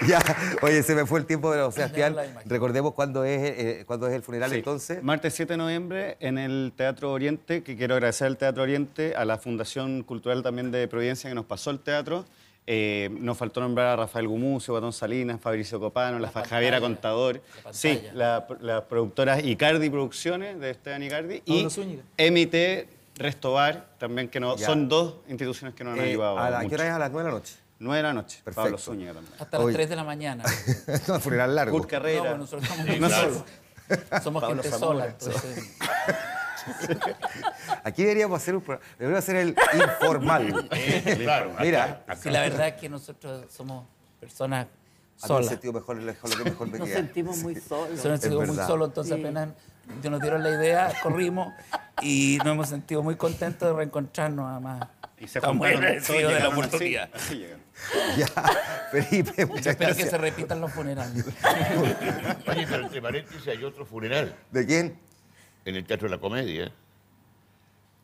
Ya, oye, se me fue el tiempo de Sebastián. Recordemos cuándo es el funeral, sí. Entonces. Martes 7 de noviembre en el Teatro Oriente, que quiero agradecer al Teatro Oriente, a la Fundación Cultural también de Providencia que nos pasó el teatro. Nos faltó nombrar a Rafael Gumucio, Guatón Salinas, Fabricio Copano, Javiera Contador. Sí, las productoras Icardi Producciones, de Esteban Icardi. Y MIT Restobar, también, que no, son dos instituciones que nos han ayudado. ¿A qué hora es? ¿A las 9 de la noche? 9 de la noche. Perfecto. Pablo Zúñiga también. Hasta las 3 de la mañana. No, funeral largo. Kurt Carrera. No, nosotros estamos muy solos. Somos Pablo gente Zamora. sola, entonces... Aquí deberíamos hacer un programa. Deberíamos hacer el informal. Claro. Mira. Sí, la verdad es que nosotros somos personas A mí solas. me he sentido mejor, lo que mejor me Nos queda. sentimos muy solos. Nos sentimos muy solos, entonces apenas nos dieron la idea, corrimos y nos hemos sentido muy contentos de reencontrarnos, además. Y se estamos muy agradecidos de la oportunidad. Así llegan. Ya, Felipe, muchas Espero gracias. que se repitan los funerales. Oye, pero entre paréntesis hay otro funeral. ¿De quién? En el Teatro de la Comedia.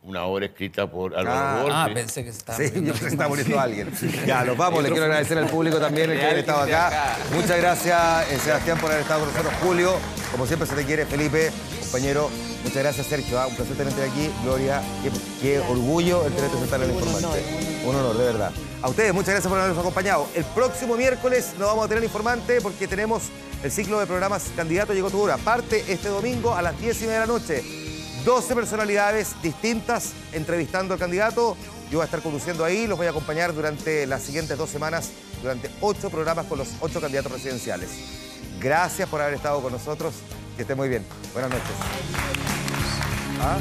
Una obra escrita por Álvaro Borges. Pensé que se estaba Sí, yo muriendo. pensé que estaba muriendo alguien. Ya, nos vamos. Le quiero agradecer al público también, el que haya estado acá. Muchas gracias, Sebastián, por haber estado con nosotros. Julio, como siempre se te quiere. Felipe, compañero. Muchas gracias, Sergio. Un placer tenerte aquí. Gloria, qué orgullo el tenerte sentar en El Informante. Un honor, de verdad. A ustedes, muchas gracias por habernos acompañado. El próximo miércoles no vamos a tener Informante porque tenemos el ciclo de programas Candidato Llegó tu Hora. Parte este domingo a las 10:30 de la noche. 12 personalidades distintas entrevistando al candidato. Yo voy a estar conduciendo ahí, los voy a acompañar durante las siguientes 2 semanas, durante 8 programas con los 8 candidatos presidenciales. Gracias por haber estado con nosotros, que esté muy bien. Buenas noches. ¿Ah?